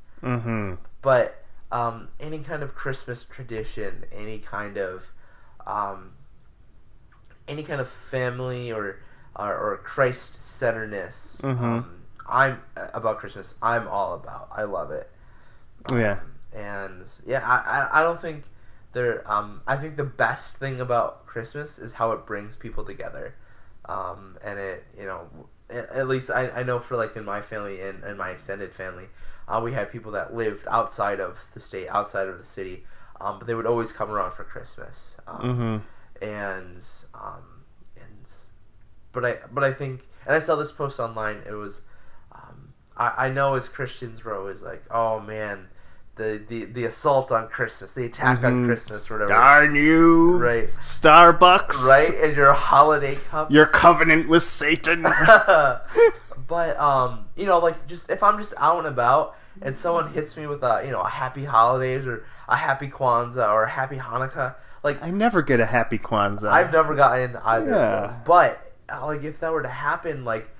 But any kind of Christmas tradition, any kind of family or Christ-centeredness. I'm about Christmas. I'm all about. I love it. I don't think I think the best thing about Christmas is how it brings people together. And it, at least I know for like in my family and my extended family, we had people that lived outside of the state, outside of the city, but they would always come around for Christmas. But I think, and I saw this post online. It was, I know as Christians we're always like, oh man, the assault on Christmas, the attack on Christmas, or whatever. Darn you, right? Starbucks, right? And your holiday cups, your covenant with Satan. But like just if I'm just out and about and someone hits me with a happy holidays or a happy Kwanzaa or a happy Hanukkah, like I never get a happy Kwanzaa. I've never gotten either of those. But like if that were to happen, like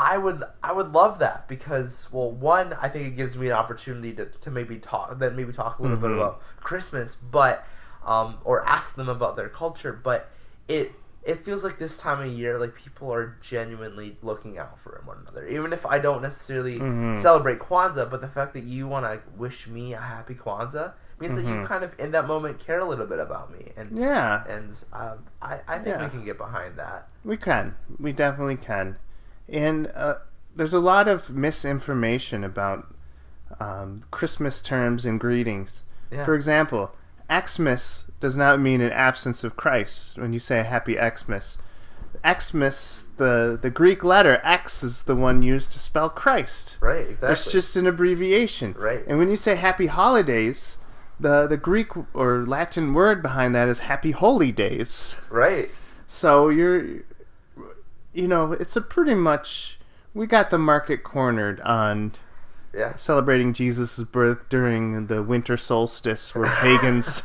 I would love that because, well, one, I think it gives me an opportunity to maybe talk a little bit about Christmas, but or ask them about their culture. But it feels like this time of year, like people are genuinely looking out for one another. Even if I don't necessarily celebrate Kwanzaa, but the fact that you want to wish me a happy Kwanzaa means that you kind of in that moment care a little bit about me. And I think we can get behind that. We definitely can. And there's a lot of misinformation about Christmas terms and greetings. Yeah. For example, Xmas does not mean an absence of Christ when you say a happy Xmas. Xmas, the Greek letter X is the one used to spell Christ. Right, exactly. It's just an abbreviation. Right. And when you say happy holidays, the Greek or Latin word behind that is happy holy days. Right. So it's a pretty much, we got the market cornered on celebrating Jesus' birth during the winter solstice where pagans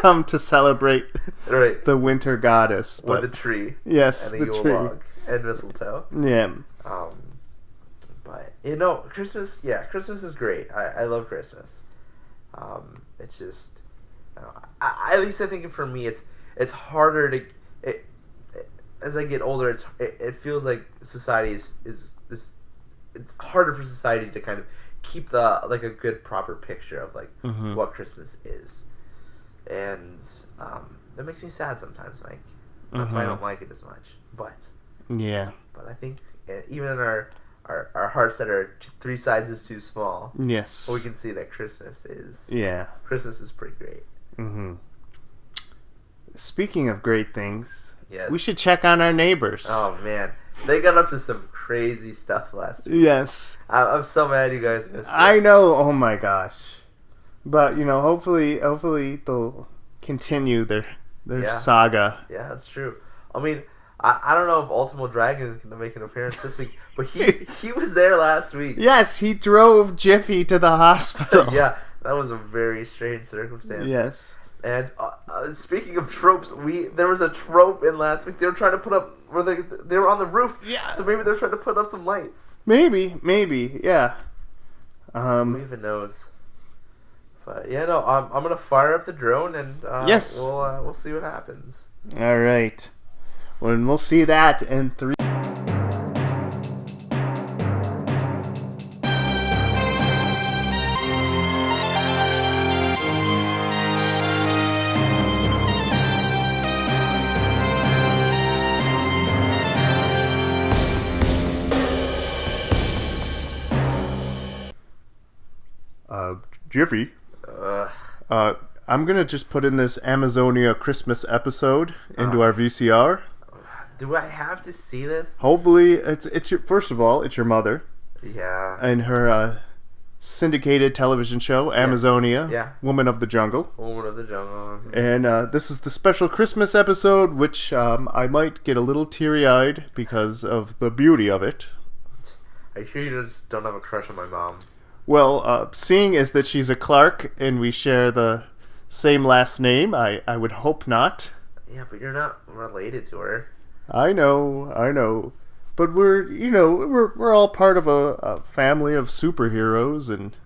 come to celebrate Right. the winter goddess. With But a tree. yes, And a the Yule tree. log. And mistletoe. Yeah. But, Christmas is great. I love Christmas. It's just, at least I think for me, it's harder to, as I get older, it feels like society is it's harder for society to kind of keep a good proper picture of what Christmas is, and that makes me sad sometimes, Mike. That's why I don't like it as much. But I think even in our hearts that are 3 sizes too small, yes, we can see that Christmas is pretty great. Mm-hmm. Speaking of great things, Yes. we should check on our neighbors. Oh man, they got up to some crazy stuff last week. Yes. I'm so mad you guys missed it. I know. Oh my gosh. But hopefully they'll continue their saga. Yeah, that's true. I mean, I don't know if Ultimo Dragon is going to make an appearance this week, but he was there last week. Yes, he drove Jiffy to the hospital. Yeah, that was a very strange circumstance. Yes. And speaking of tropes, there was a trope in last week. They were trying to put up where they were on the roof. Yeah. So maybe they're trying to put up some lights. Maybe, yeah. Who even knows? But yeah, no, I'm gonna fire up the drone and yes, we'll see what happens. All right. Well, we'll see that in 3. Jiffy. I'm gonna just put in this Amazonia Christmas episode into our VCR. Do I have to see this? Hopefully, it's your, first of all, it's your mother. Yeah. And her syndicated television show, Amazonia. Yeah. Woman of the Jungle. Woman of the Jungle. And this is the special Christmas episode, which I might get a little teary-eyed because of the beauty of it. Are you sure you just don't have a crush on my mom? Well, seeing as that she's a Clark and we share the same last name, I would hope not. Yeah, but you're not related to her. I know. But we're all part of a family of superheroes, and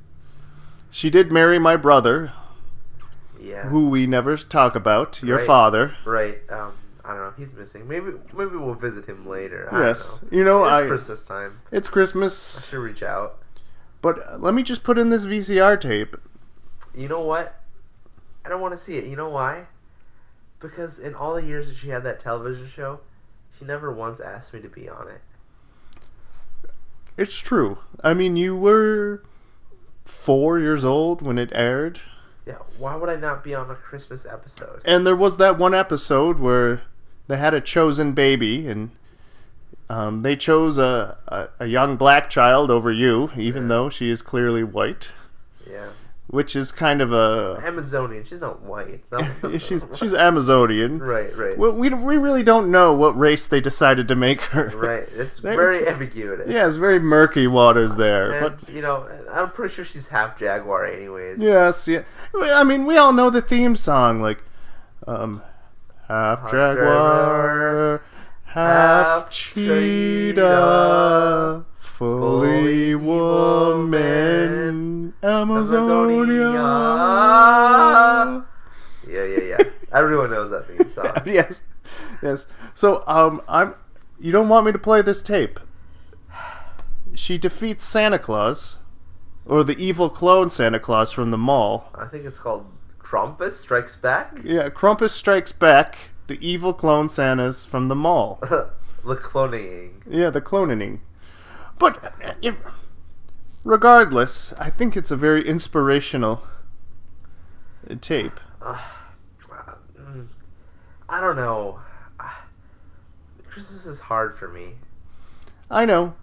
she did marry my brother. Yeah. Who we never talk about, your father. Right. I don't know. He's missing. Maybe we'll visit him later. Yes. I don't know. It's Christmas Christmas time. It's Christmas. I should reach out. But let me just put in this VCR tape. You know what? I don't want to see it. You know why? Because in all the years that she had that television show, she never once asked me to be on it. It's true. I mean, you were 4 years old when it aired. Yeah, why would I not be on a Christmas episode? And there was that one episode where they had a chosen baby, and they chose a young black child over you, even though she is clearly white. Yeah. Which is kind of a... Amazonian. She's not white. she's Amazonian. Right. We really don't know what race they decided to make her. Right. It's very ambiguous. Yeah, it's very murky waters there. And, but I'm pretty sure she's half Jaguar anyways. Yes, yeah. I mean, we all know the theme song, like, half Jaguar, half cheetah, fully woman, Amazonia. Yeah. Everyone knows that theme song. Yes. So, you don't want me to play this tape. She defeats Santa Claus, or the evil clone Santa Claus from the mall. I think it's called Krampus Strikes Back. Yeah, Krampus Strikes Back, the evil clone Santas from the mall. The cloning. Yeah, the cloning. But regardless, I think it's a very inspirational tape. I don't know. Christmas is hard for me. I know.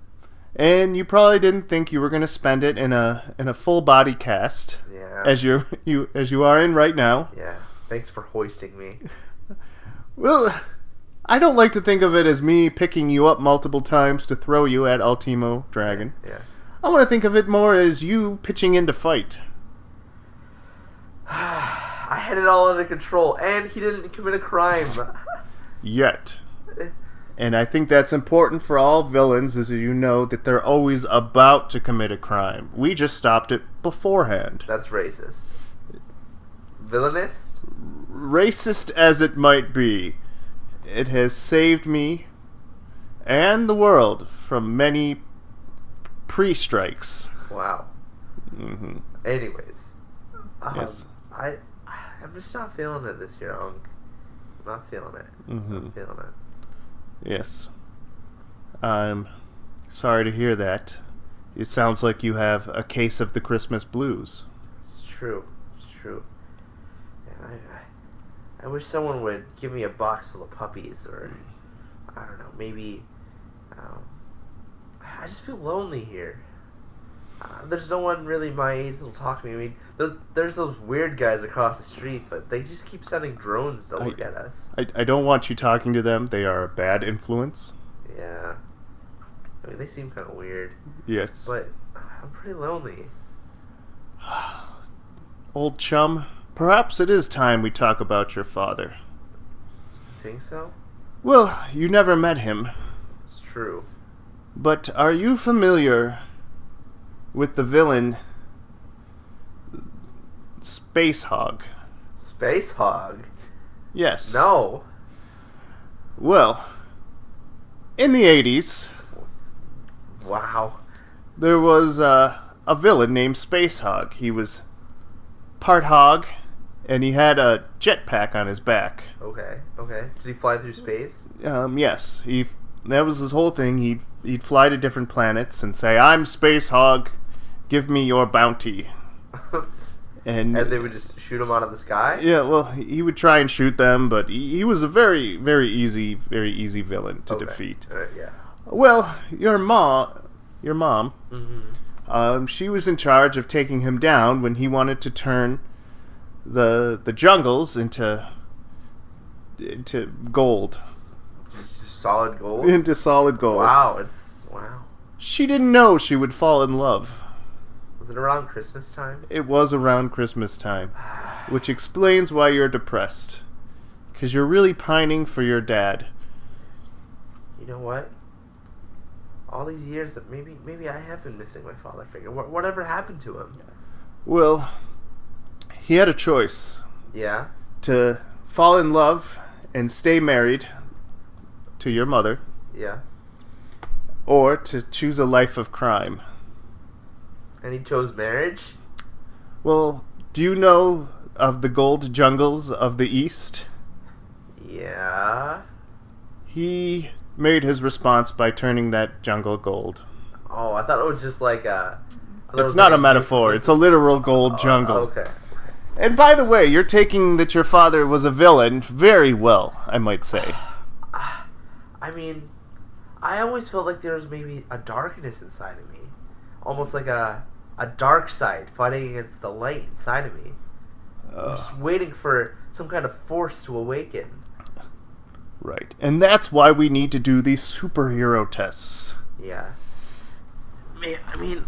And you probably didn't think you were going to spend it in a full body cast. Yeah. As you are in right now. Yeah. Thanks for hoisting me. Well, I don't like to think of it as me picking you up multiple times to throw you at Ultimo Dragon. Yeah. I want to think of it more as you pitching in to fight. I had it all under control, and he didn't commit a crime. Yet. And I think that's important for all villains, as you know, that they're always about to commit a crime. We just stopped it beforehand. That's racist. Villainist? Racist as it might be, it has saved me and the world from many pre-strikes. Wow. Mm-hmm. Anyways. Yes. I'm just not feeling it this year, Unc. I'm not feeling it. Mm-hmm. Not feeling it. Yes. I'm sorry to hear that. It sounds like you have a case of the Christmas blues. It's true. It's true. And I wish someone would give me a box full of puppies, or I don't know, maybe. I just feel lonely here. There's no one really my age that'll talk to me. I mean, there's those weird guys across the street, but they just keep sending drones to look at us. I don't want you talking to them. They are a bad influence. Yeah. I mean, they seem kind of weird. Yes. But I'm pretty lonely. Old chum, perhaps it is time we talk about your father. You think so? Well, you never met him. It's true. But are you familiar with the villain Space Hog? Space Hog? Yes. No. Well, in the 80s, Wow. there was a villain named Space Hog. He was part hog, and he had a jetpack on his back. Okay. Did he fly through space? Yes. That was his whole thing. He'd fly to different planets and say, "I'm Space Hog. Give me your bounty." And they would just shoot him out of the sky? Yeah, well, he would try and shoot them, but he was a very, very easy villain to defeat. Yeah. Well, your mom, Mm-hmm. she was in charge of taking him down when he wanted to turn the jungles into gold. Solid gold? Into solid gold. Wow. She didn't know she would fall in love. Was it around Christmas time? It was around Christmas time, which explains why you're depressed. Because you're really pining for your dad. You know what? All these years that maybe I have been missing my father figure. Whatever happened to him? Well, he had a choice. Yeah? To fall in love and stay married to your mother. Yeah. Or to choose a life of crime. And he chose marriage? Well, do you know of the gold jungles of the East? Yeah. He made his response by turning that jungle gold. Oh, I thought it was just like a... It's not a metaphor. It's a literal gold jungle. Okay. And by the way, you're taking that your father was a villain very well, I might say. I mean, I always felt like there was maybe a darkness inside of me. Almost like a dark side fighting against the light inside of me. I'm just waiting for some kind of force to awaken. Right. And that's why we need to do these superhero tests. Yeah. I mean,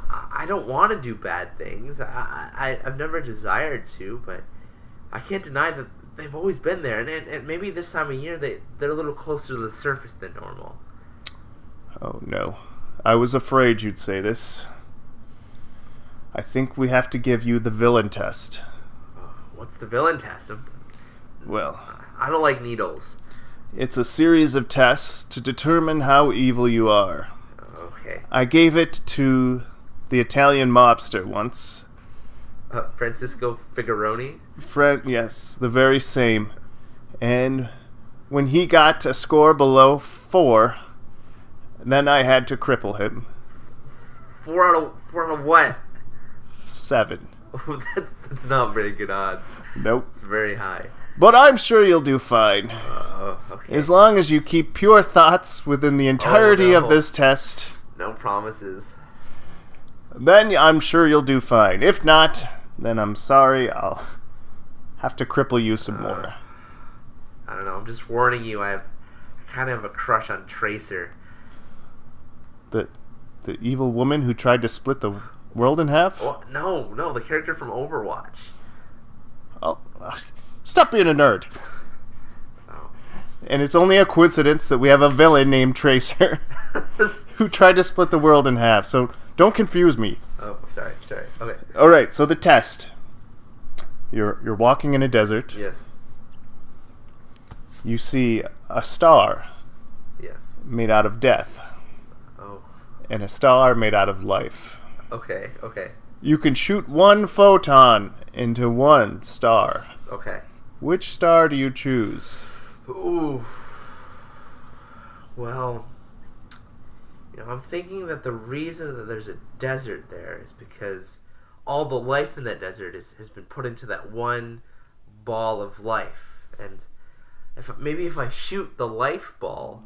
I don't want to do bad things. I've never desired to, but I can't deny that they've always been there. And maybe this time of year they're a little closer to the surface than normal. Oh, no. I was afraid you'd say this. I think we have to give you the villain test. What's the villain test? Well, I don't like needles. It's a series of tests to determine how evil you are. Okay. I gave it to the Italian mobster once. Francisco Figaroni? Yes, the very same. And when he got a score below 4, then I had to cripple him. 4 out of what? 7. Oh, that's not very good odds. Nope. It's very high. But I'm sure you'll do fine. Okay. As long as you keep pure thoughts within the entirety of this test. No promises. Then I'm sure you'll do fine. If not, then I'm sorry. I'll have to cripple you some more. I don't know. I'm just warning you. I kind of have a crush on Tracer. The evil woman who tried to split the world in half? Oh, no. The character from Overwatch. Oh, stop being a nerd. And it's only a coincidence that we have a villain named Tracer who tried to split the world in half. So don't confuse me. Oh, sorry. Okay. All right. So the test. You're walking in a desert. Yes. You see a star. Yes. Made out of death. Oh. And a star made out of life. Okay. You can shoot one photon into one star. Okay. Which star do you choose? Ooh. Well, I'm thinking that the reason that there's a desert there is because all the life in that desert has been put into that one ball of life. And if I shoot the life ball,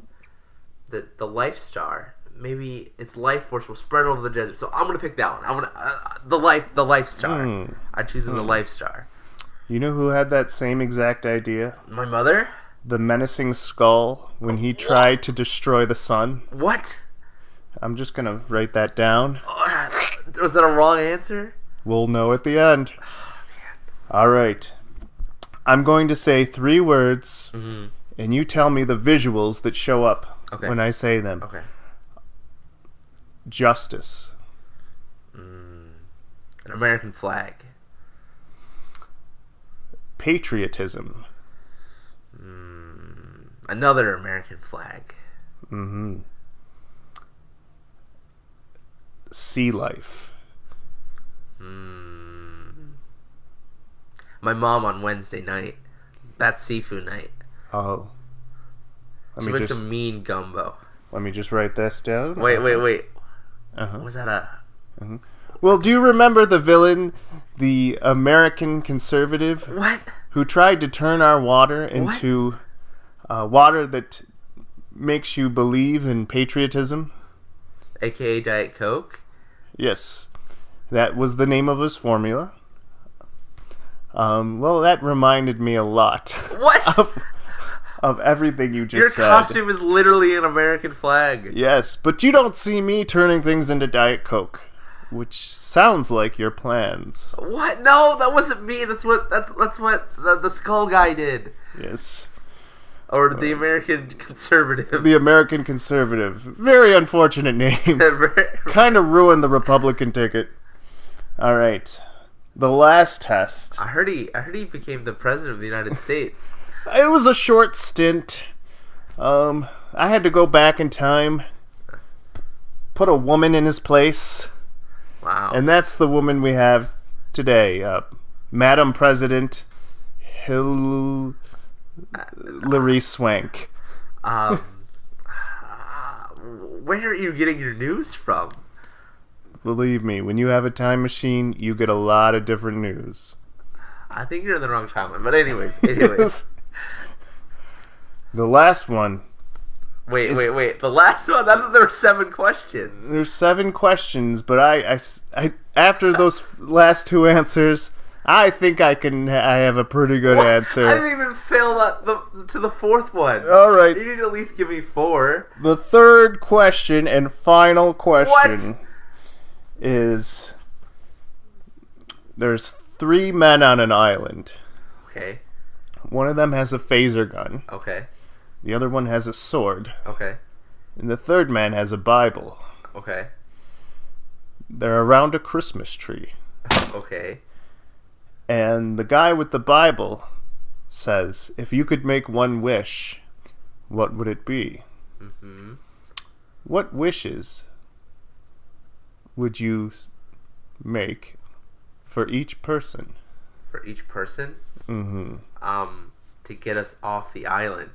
the life star, maybe its life force will spread over the desert. So I'm gonna pick that one. I'm gonna the life star. I'm choosing the life star. You know who had that same exact idea? My mother. The menacing skull when he tried to destroy the sun. What? I'm just gonna write that down. Was that a wrong answer? We'll know at the end. Oh, man. All right. I'm going to say 3 words, and you tell me the visuals that show up when I say them. Okay. Justice. An American flag. Patriotism. Another American flag. Sea life. My mom on Wednesday night. That's seafood night. Oh. She makes a mean gumbo. Let me just write this down. Wait. Uh-huh. Was that a... Well, do you remember the villain, the American conservative? What? Who tried to turn our water into water that makes you believe in patriotism? AKA Diet Coke? Yes. That was the name of his formula. Well, that reminded me a lot. What? Of everything you just said. Your costume is literally an American flag. Yes, but you don't see me turning things into Diet Coke, which sounds like your plans. What? No, that wasn't me. That's what the skull guy did. Yes. Or the American conservative. The American conservative. Very unfortunate name. Kind of ruined the Republican ticket. All right. The last test. I heard he became the president of the United States. It was a short stint. I had to go back in time, put a woman in his place. Wow. And that's the woman we have today. Madam President Hilary Swank. Where are you getting your news from? Believe me, when you have a time machine, you get a lot of different news. I think you're in the wrong timeline. But anyways. The last one. Wait. The last one? I thought there were 7 questions. There's 7 questions, but I after those last 2 answers, I think I have a pretty good answer. I didn't even fail to the 4th one. All right. You need to at least give me 4. The 3rd question and final question is: there's 3 men on an island. Okay. One of them has a phaser gun. Okay. The other one has a sword. Okay. And the 3rd man has a Bible. Okay. They're around a Christmas tree. Okay. And the guy with the Bible says, if you could make one wish, what would it be? Mm-hmm. What wishes would you make for each person? For each person? Mm-hmm. To get us off the island.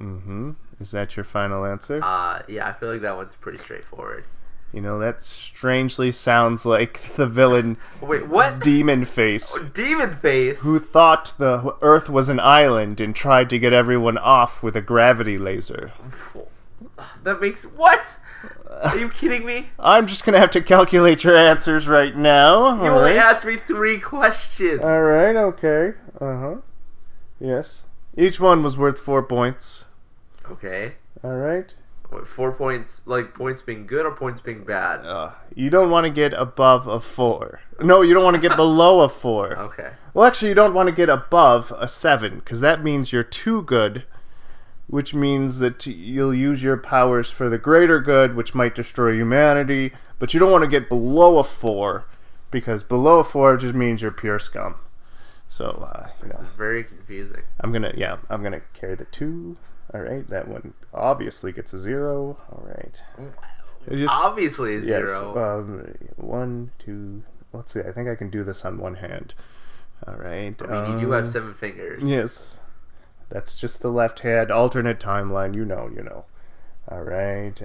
Mm-hmm. Is that your final answer? Yeah, I feel like that one's pretty straightforward. You know, that strangely sounds like the villain. Wait, what? Demon Face. Demon Face? Who thought the Earth was an island and tried to get everyone off with a gravity laser. That makes... What? Are you kidding me? I'm just going to have to calculate your answers right now. You only asked me 3 questions. Alright, okay. Uh-huh. Yes. Each one was worth 4 points. Okay. Alright. What, 4 points, like points being good or points being bad? You don't want to get above a 4. No, you don't want to get below a 4. Okay. Well, actually, you don't want to get above a 7, because that means you're too good, which means that you'll use your powers for the greater good, which might destroy humanity, but you don't want to get below a 4, because below a 4 just means you're pure scum. So, It's very confusing. I'm gonna carry the 2. All right, that one obviously gets a 0. All right. Obviously a 0. 1, 2. Let's see. I think I can do this on one hand. All right. I mean, you do have 7 fingers. Yes. That's just the left hand alternate timeline. You know. All right.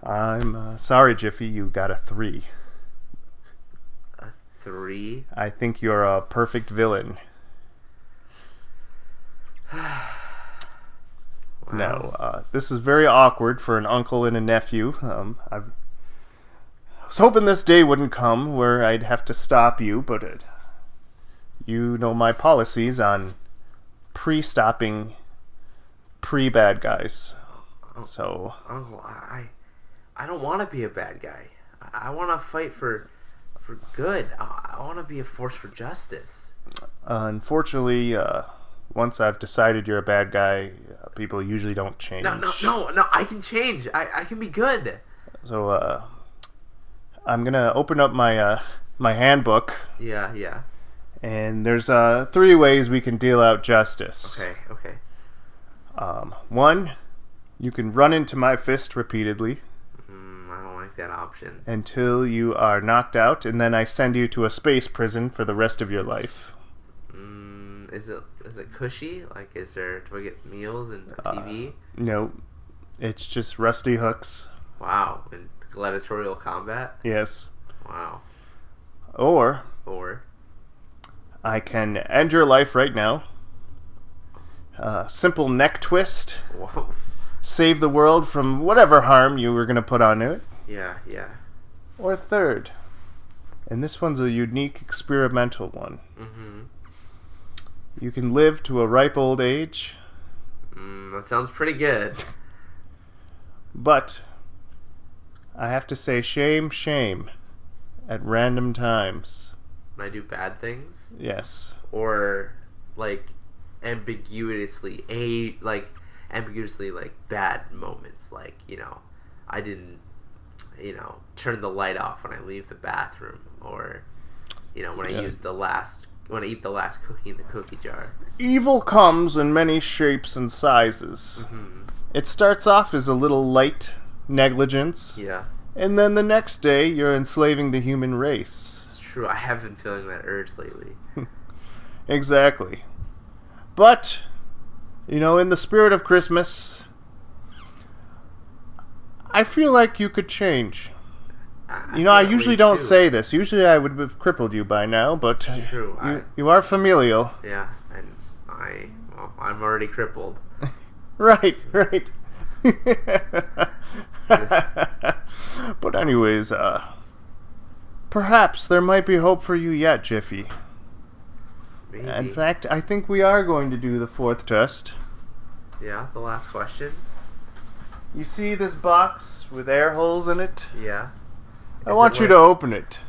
I'm sorry, Jiffy. You got a 3. A 3? I think you're a perfect villain. Wow. No, this is very awkward for an uncle and a nephew. I was hoping this day wouldn't come where I'd have to stop you, but you know my policies on pre-stopping pre-bad guys. So, Uncle, I don't want to be a bad guy. I want to fight for good. I want to be a force for justice. Unfortunately, once I've decided you're a bad guy, people usually don't change. No, I can change. I can be good. So, I'm gonna open up my my handbook. Yeah. And there's 3 ways we can deal out justice. Okay. 1, you can run into my fist repeatedly. I don't like that option. Until you are knocked out, and then I send you to a space prison for the rest of your life. Is it cushy? Like, do I get meals and a TV? No, it's just rusty hooks. Wow, and gladiatorial combat? Yes. Wow. Or I can end your life right now. Simple neck twist. Whoa. Save the world from whatever harm you were going to put onto it. Yeah. Or 3rd, and this one's a unique experimental one. You can live to a ripe old age. That sounds pretty good. But I have to say shame at random times. When I do bad things? Yes. Or like ambiguously bad moments, like, I didn't turn the light off when I leave the bathroom, or when I eat the last cookie in the cookie jar. Evil comes in many shapes and sizes. It starts off as a little light negligence. Yeah. And then the next day you're enslaving the human race. It's true. I have been feeling that urge lately. Exactly. But, in the spirit of Christmas, I feel like you could change. I usually don't say this. Usually I would have crippled you by now, but true. You are familial. Yeah, and I'm already crippled. Right. But anyways, perhaps there might be hope for you yet, Jiffy. Maybe. In fact, I think we are going to do the 4th test. Yeah, the last question. You see this box with air holes in it? Yeah. I want you to open it.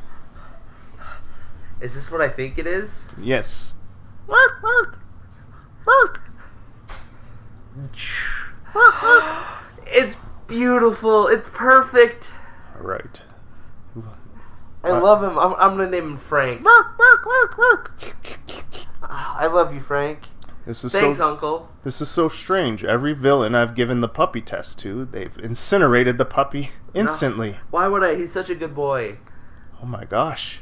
Is this what I think it is? Yes. It's beautiful. It's perfect. All right. I love him. I'm gonna name him Frank. I love you, Frank. Thanks, Uncle. This is so strange. Every villain I've given the puppy test to, they've incinerated the puppy instantly. No. Why would I? He's such a good boy. Oh my gosh.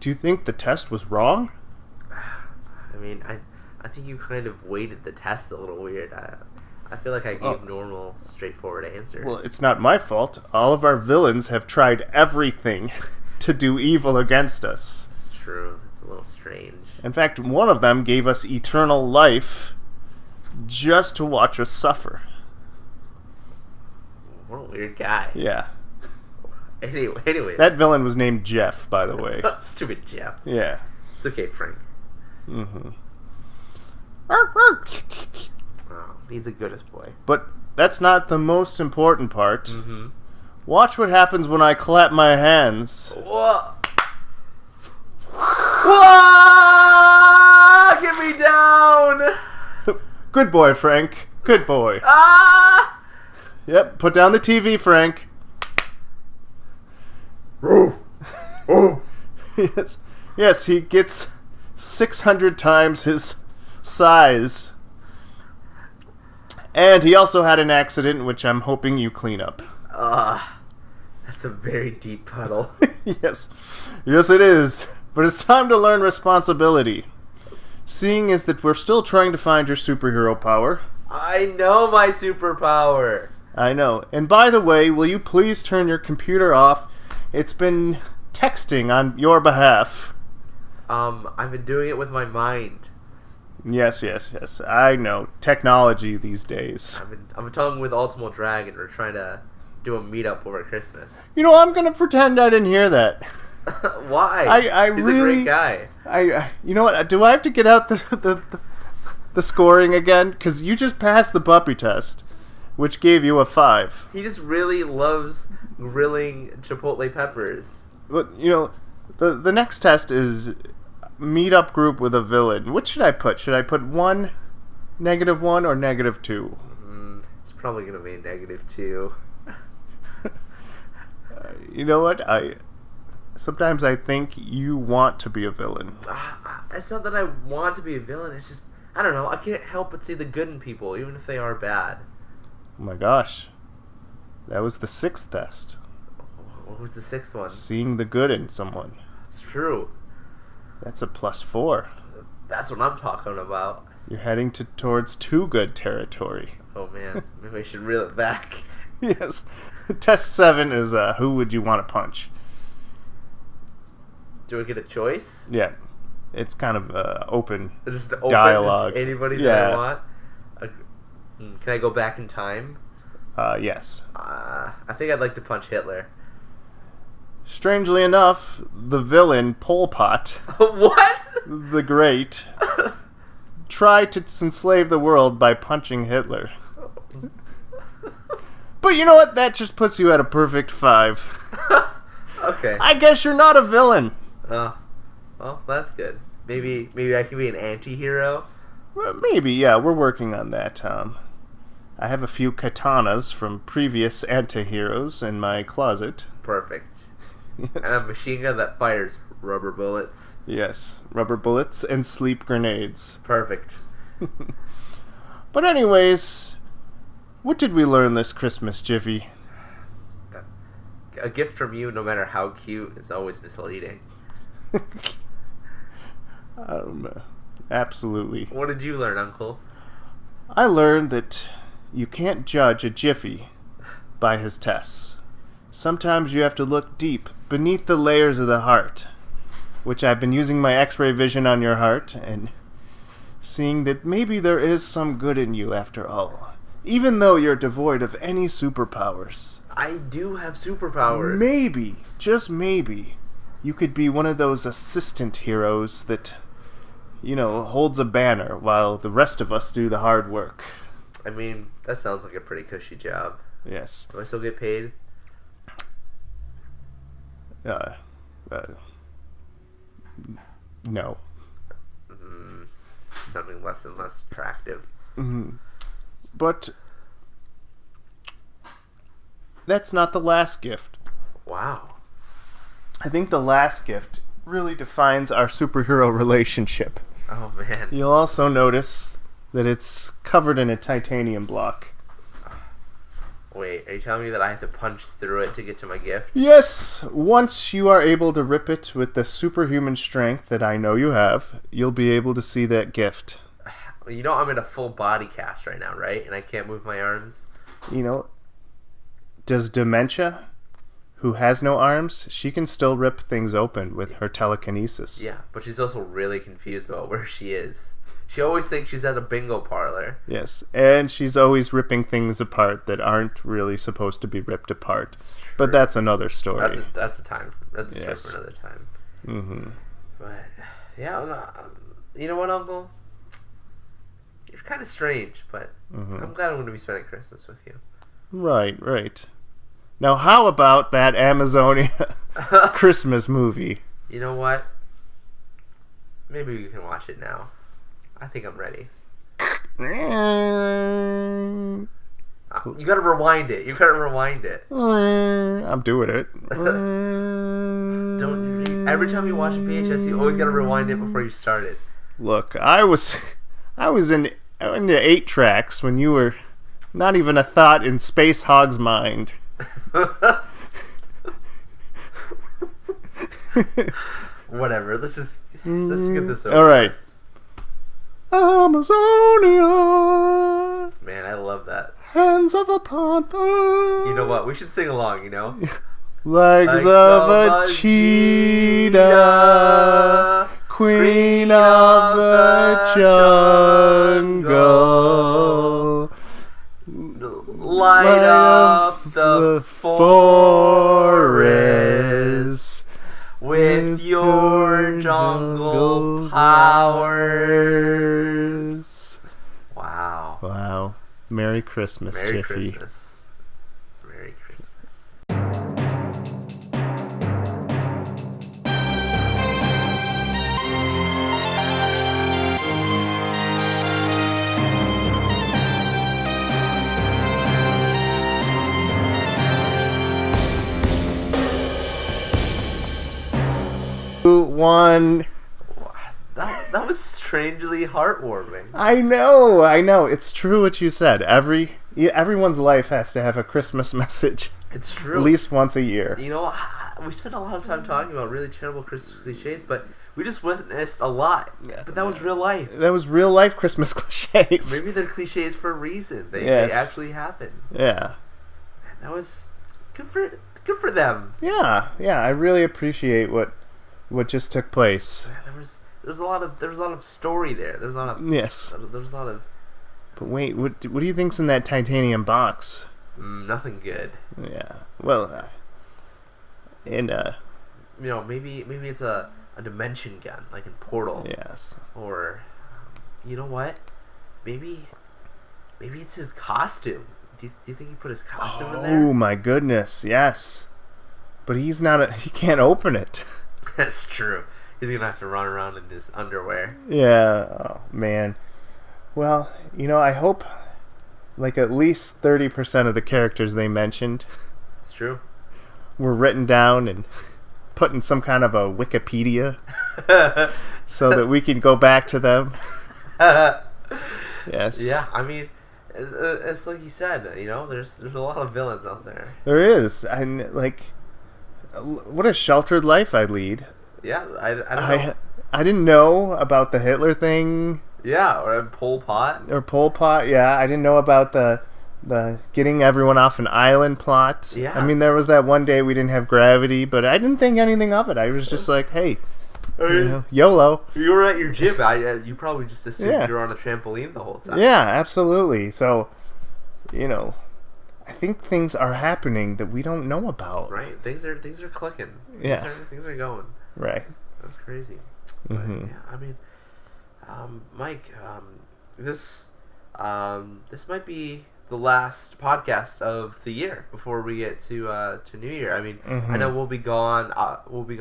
Do you think the test was wrong? I mean, I think you kind of weighted the test a little weird. I feel like I gave normal, straightforward answers. Well, it's not my fault. All of our villains have tried everything to do evil against us. It's true. It's a little strange. In fact, one of them gave us eternal life just to watch us suffer. What a weird guy. Yeah. Anyways. That villain was named Jeff, by the way. Stupid Jeff. Yeah. It's okay, Frank. Mm-hmm. Oh, he's the goodest boy. But that's not the most important part. Mm-hmm. Watch what happens when I clap my hands. Whoa! Whoa! Get me down! Good boy, Frank. Good boy. Ah! Yep, put down the TV, Frank. Yes, he gets 600 times his size. And he also had an accident, which I'm hoping you clean up. That's a very deep puddle. Yes. Yes, it is. But it's time to learn responsibility. Seeing as that we're still trying to find your superhero power. I know my superpower. I know. And by the way, will you please turn your computer off? It's been texting on your behalf. I've been doing it with my mind. Yes. I know. Technology these days. I've been talking with Ultimo Dragon. We're trying to do a meetup over Christmas. You know, I'm going to pretend I didn't hear that. Why? He's really, a great guy. You know what? Do I have to get out the scoring again? Because you just passed the puppy test, which gave you a 5. He just really loves grilling chipotle peppers. But, you know, the next test is meet up group with a villain. What should I put? Should I put 1, -1, or -2? It's probably going to be -2. You know what? Sometimes I think you want to be a villain. It's not that I want to be a villain. It's just, I don't know. I can't help but see the good in people, even if they are bad. Oh my gosh. That was the 6th test. What was the 6th one? Seeing the good in someone. It's true. That's a +4. That's what I'm talking about. You're heading towards too good territory. Oh man, maybe I should reel it back. Yes. Test 7 is who would you want to punch? Do I get a choice? Yeah. It's kind of open Just open, dialogue. Just anybody that I want? Can I go back in time? Yes. I think I'd like to punch Hitler. Strangely enough, the villain, Pol Pot, What? the Great, tried to enslave the world by punching Hitler. But you know what? That just puts you at a perfect 5. Okay. I guess you're not a villain. Well, that's good. Maybe I can be an anti-hero. Well, maybe, yeah. We're working on that. I have a few katanas from previous anti-heroes in my closet. Perfect. Yes. And a machine gun that fires rubber bullets. Yes, rubber bullets and sleep grenades. Perfect. But anyways, what did we learn this Christmas, Jiffy? A gift from you, no matter how cute, is always misleading. Absolutely. What did you learn, Uncle? I learned that you can't judge a Jiffy by his tests. Sometimes you have to look deep beneath the layers of the heart, which I've been using my X-ray vision on your heart and seeing that maybe there is some good in you after all, even though you're devoid of any superpowers. I do have superpowers. Maybe, just maybe, you could be one of those assistant heroes that, you know, holds a banner while the rest of us do the hard work. I mean, that sounds like a pretty cushy job. Yes. Do I still get paid? No. Something less and less attractive. Mm-hmm. But that's not the last gift. Wow. I think the last gift really defines our superhero relationship. Oh, man. You'll also notice that it's covered in a titanium block. Wait, are you telling me that I have to punch through it to get to my gift? Yes! Once you are able to rip it with the superhuman strength that I know you have, you'll be able to see that gift. You know I'm in a full body cast right now, right? And I can't move my arms? You know, does Dementia, who has no arms, she can still rip things open with her telekinesis. Yeah, but she's also really confused about where she is. She always thinks she's at a bingo parlor. Yes, and she's always ripping things apart that aren't really supposed to be ripped apart. But that's another story. That's a story for another time. Mm-hmm. But yeah, you know what, Uncle? You're kind of strange, but I'm glad I'm going to be spending Christmas with you. Right. Now, how about that Amazonia Christmas movie? You know what? Maybe we can watch it now. I think I'm ready. You gotta rewind it. I'm doing it. Every time you watch a VHS, you always gotta rewind it before you start it. Look, I was into 8 tracks when you were not even a thought in Space Hog's mind. Whatever. Let's just get this over. All right. Amazonia. Man, I love that. Hands of a panther. You know what? We should sing along. You know. Legs of a cheetah. Queen of the jungle. Light up the forest with your jungle powers. Wow. Merry Christmas, Merry Jiffy. Christmas. Merry Christmas. One. That was strangely heartwarming. I know. It's true what you said. Everyone's life has to have a Christmas message. It's true. At least once a year. You know, we spent a lot of time talking about really terrible Christmas cliches, but we just witnessed a lot. But that was real life. That was real life Christmas cliches. Maybe they're cliches for a reason. They actually happen. Yeah. And that was good for them. Yeah. I really appreciate what just took place. Yeah, there was a lot of story there. There was a lot of Yes. There was a lot of. But wait, what do you think's in that titanium box? Nothing good. Yeah. Well, and maybe it's a dimension gun like in Portal. Yes. Or, you know what? Maybe it's his costume. Do you think he put his costume in there? Oh my goodness, yes. But he can't open it. That's true. He's gonna have to run around in his underwear. Yeah. Oh man. Well, I hope like at least 30% of the characters they mentioned It's true. were written down and put in some kind of a Wikipedia so that we can go back to them. Yes. Yeah, I mean, it's like you said, there's a lot of villains out there. There is. And like, what a sheltered life I lead. Yeah, I don't know. I didn't know about the Hitler thing. Yeah, or Pol Pot. Yeah. I didn't know about the getting everyone off an island plot. Yeah. I mean, there was that one day we didn't have gravity, but I didn't think anything of it. I was just like, hey, YOLO. You were at your gym. You probably just assumed you were on a trampoline the whole time. Yeah, absolutely. So, I think things are happening that we don't know about. Right. Things are clicking. Yeah. Things are going. Right. That's crazy. Mm-hmm. But, yeah, I mean, Mike, this might be the last podcast of the year before we get to New Year. I mean, I know we'll be gone. We'll be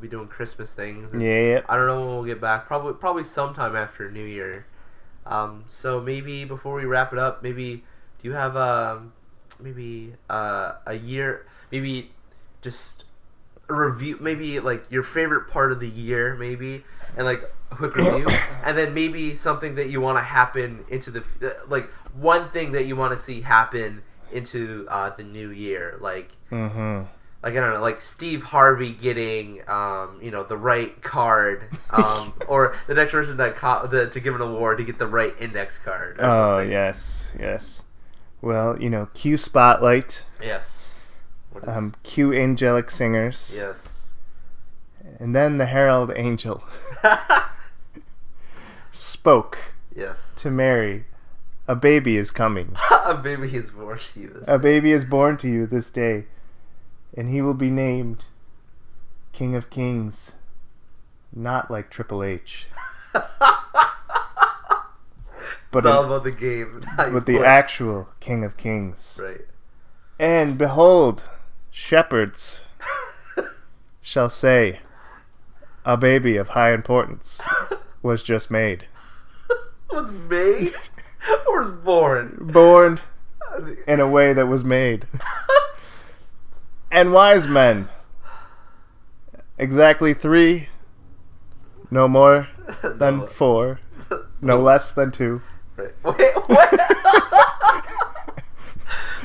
doing Christmas things. And Yep. I don't know when we'll get back. Probably sometime after New Year. So maybe before we wrap it up, maybe do you have a year? Maybe just a review. Maybe like your favorite part of the year. Maybe and like a quick review, and then maybe something that you want to happen into the one thing that you want to see happen into the new year, like I don't know, like Steve Harvey getting the right card, or the next person to give an award to get the right index card. Or something. Yes. Well, Q Spotlight. Yes. Q Angelic Singers. Yes. And then the Herald Angel spoke. Yes. To Mary, a baby is coming. A baby is born to you this day. A baby is born to you this day, and he will be named King of Kings, not like Triple H. but it's all about the game. with the actual King of Kings. Right. And behold, shepherds shall say, a baby of high importance was just made. Was made or was born? Born in a way that was made. And wise men, exactly 3, no more than 4, no less than 2. Right. Wait, what?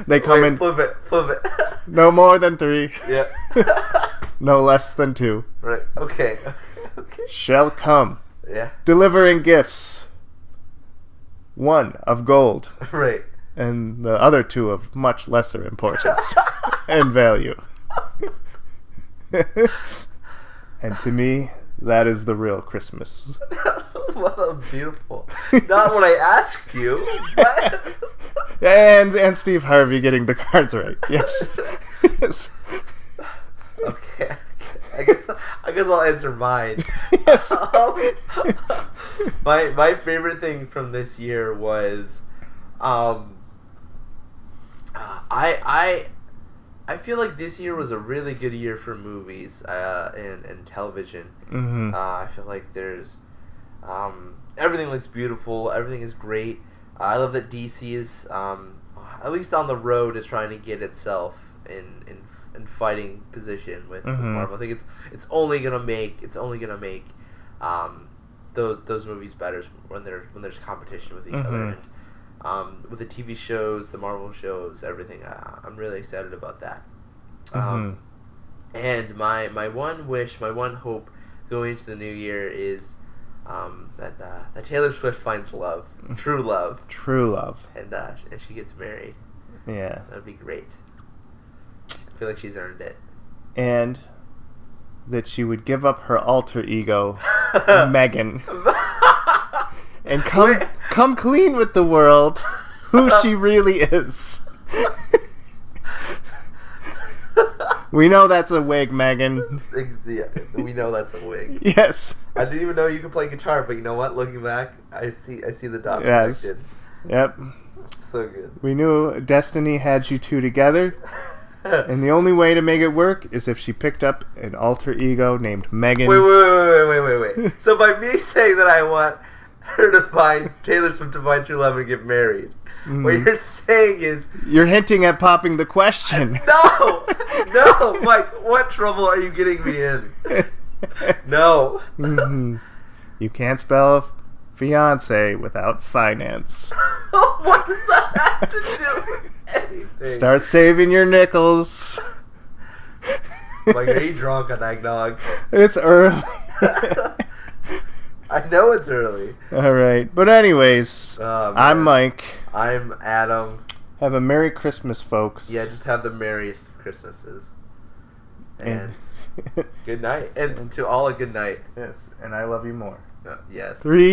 They come in Flip it. no more than 3, Yeah. no less than 2, Right. Okay. shall come, Yeah. delivering gifts, 1 of gold, Right. and the other 2 of much lesser importance and value. And to me, that is the real Christmas. Well, beautiful. Not what I asked you. But... And Steve Harvey getting the cards right. Yes. Yes. Okay. I guess I'll answer mine. Yes. My favorite thing from this year was, I feel like this year was a really good year for movies and television. Mm-hmm. I feel like there's everything looks beautiful. Everything is great. I love that DC is at least on the road to trying to get itself in fighting position with Marvel. I think it's only gonna make those movies better when there's competition with each other. And, with the TV shows, the Marvel shows, everything, I'm really excited about that. And my one wish, my one hope going into the new year is that Taylor Swift finds love, true love, and she gets married. Yeah, that'd be great. I feel like she's earned it. And that she would give up her alter ego, Megan, and come clean with the world, who she really is. We know that's a wig, Megan. Yeah, we know that's a wig. Yes. I didn't even know you could play guitar, but you know what? Looking back, I see the dots connected. Yep. So good. We knew destiny had you two together, and the only way to make it work is if she picked up an alter ego named Megan. Wait. So by me saying that I want her to find Taylor Swift to find true love and get married, what you're saying is you're hinting at popping the question. No, Mike. What trouble are you getting me in? No. You can't spell fiance without finance. What does that have to do with anything? Start saving your nickels. Mike, are you drunk on eggnog? It's early. I know it's early. All right. But anyways, I'm Mike. I'm Adam. Have a Merry Christmas, folks. Yeah, just have the merriest of Christmases. And good night. And to all a good night. Yes, and I love you more. Yes. 3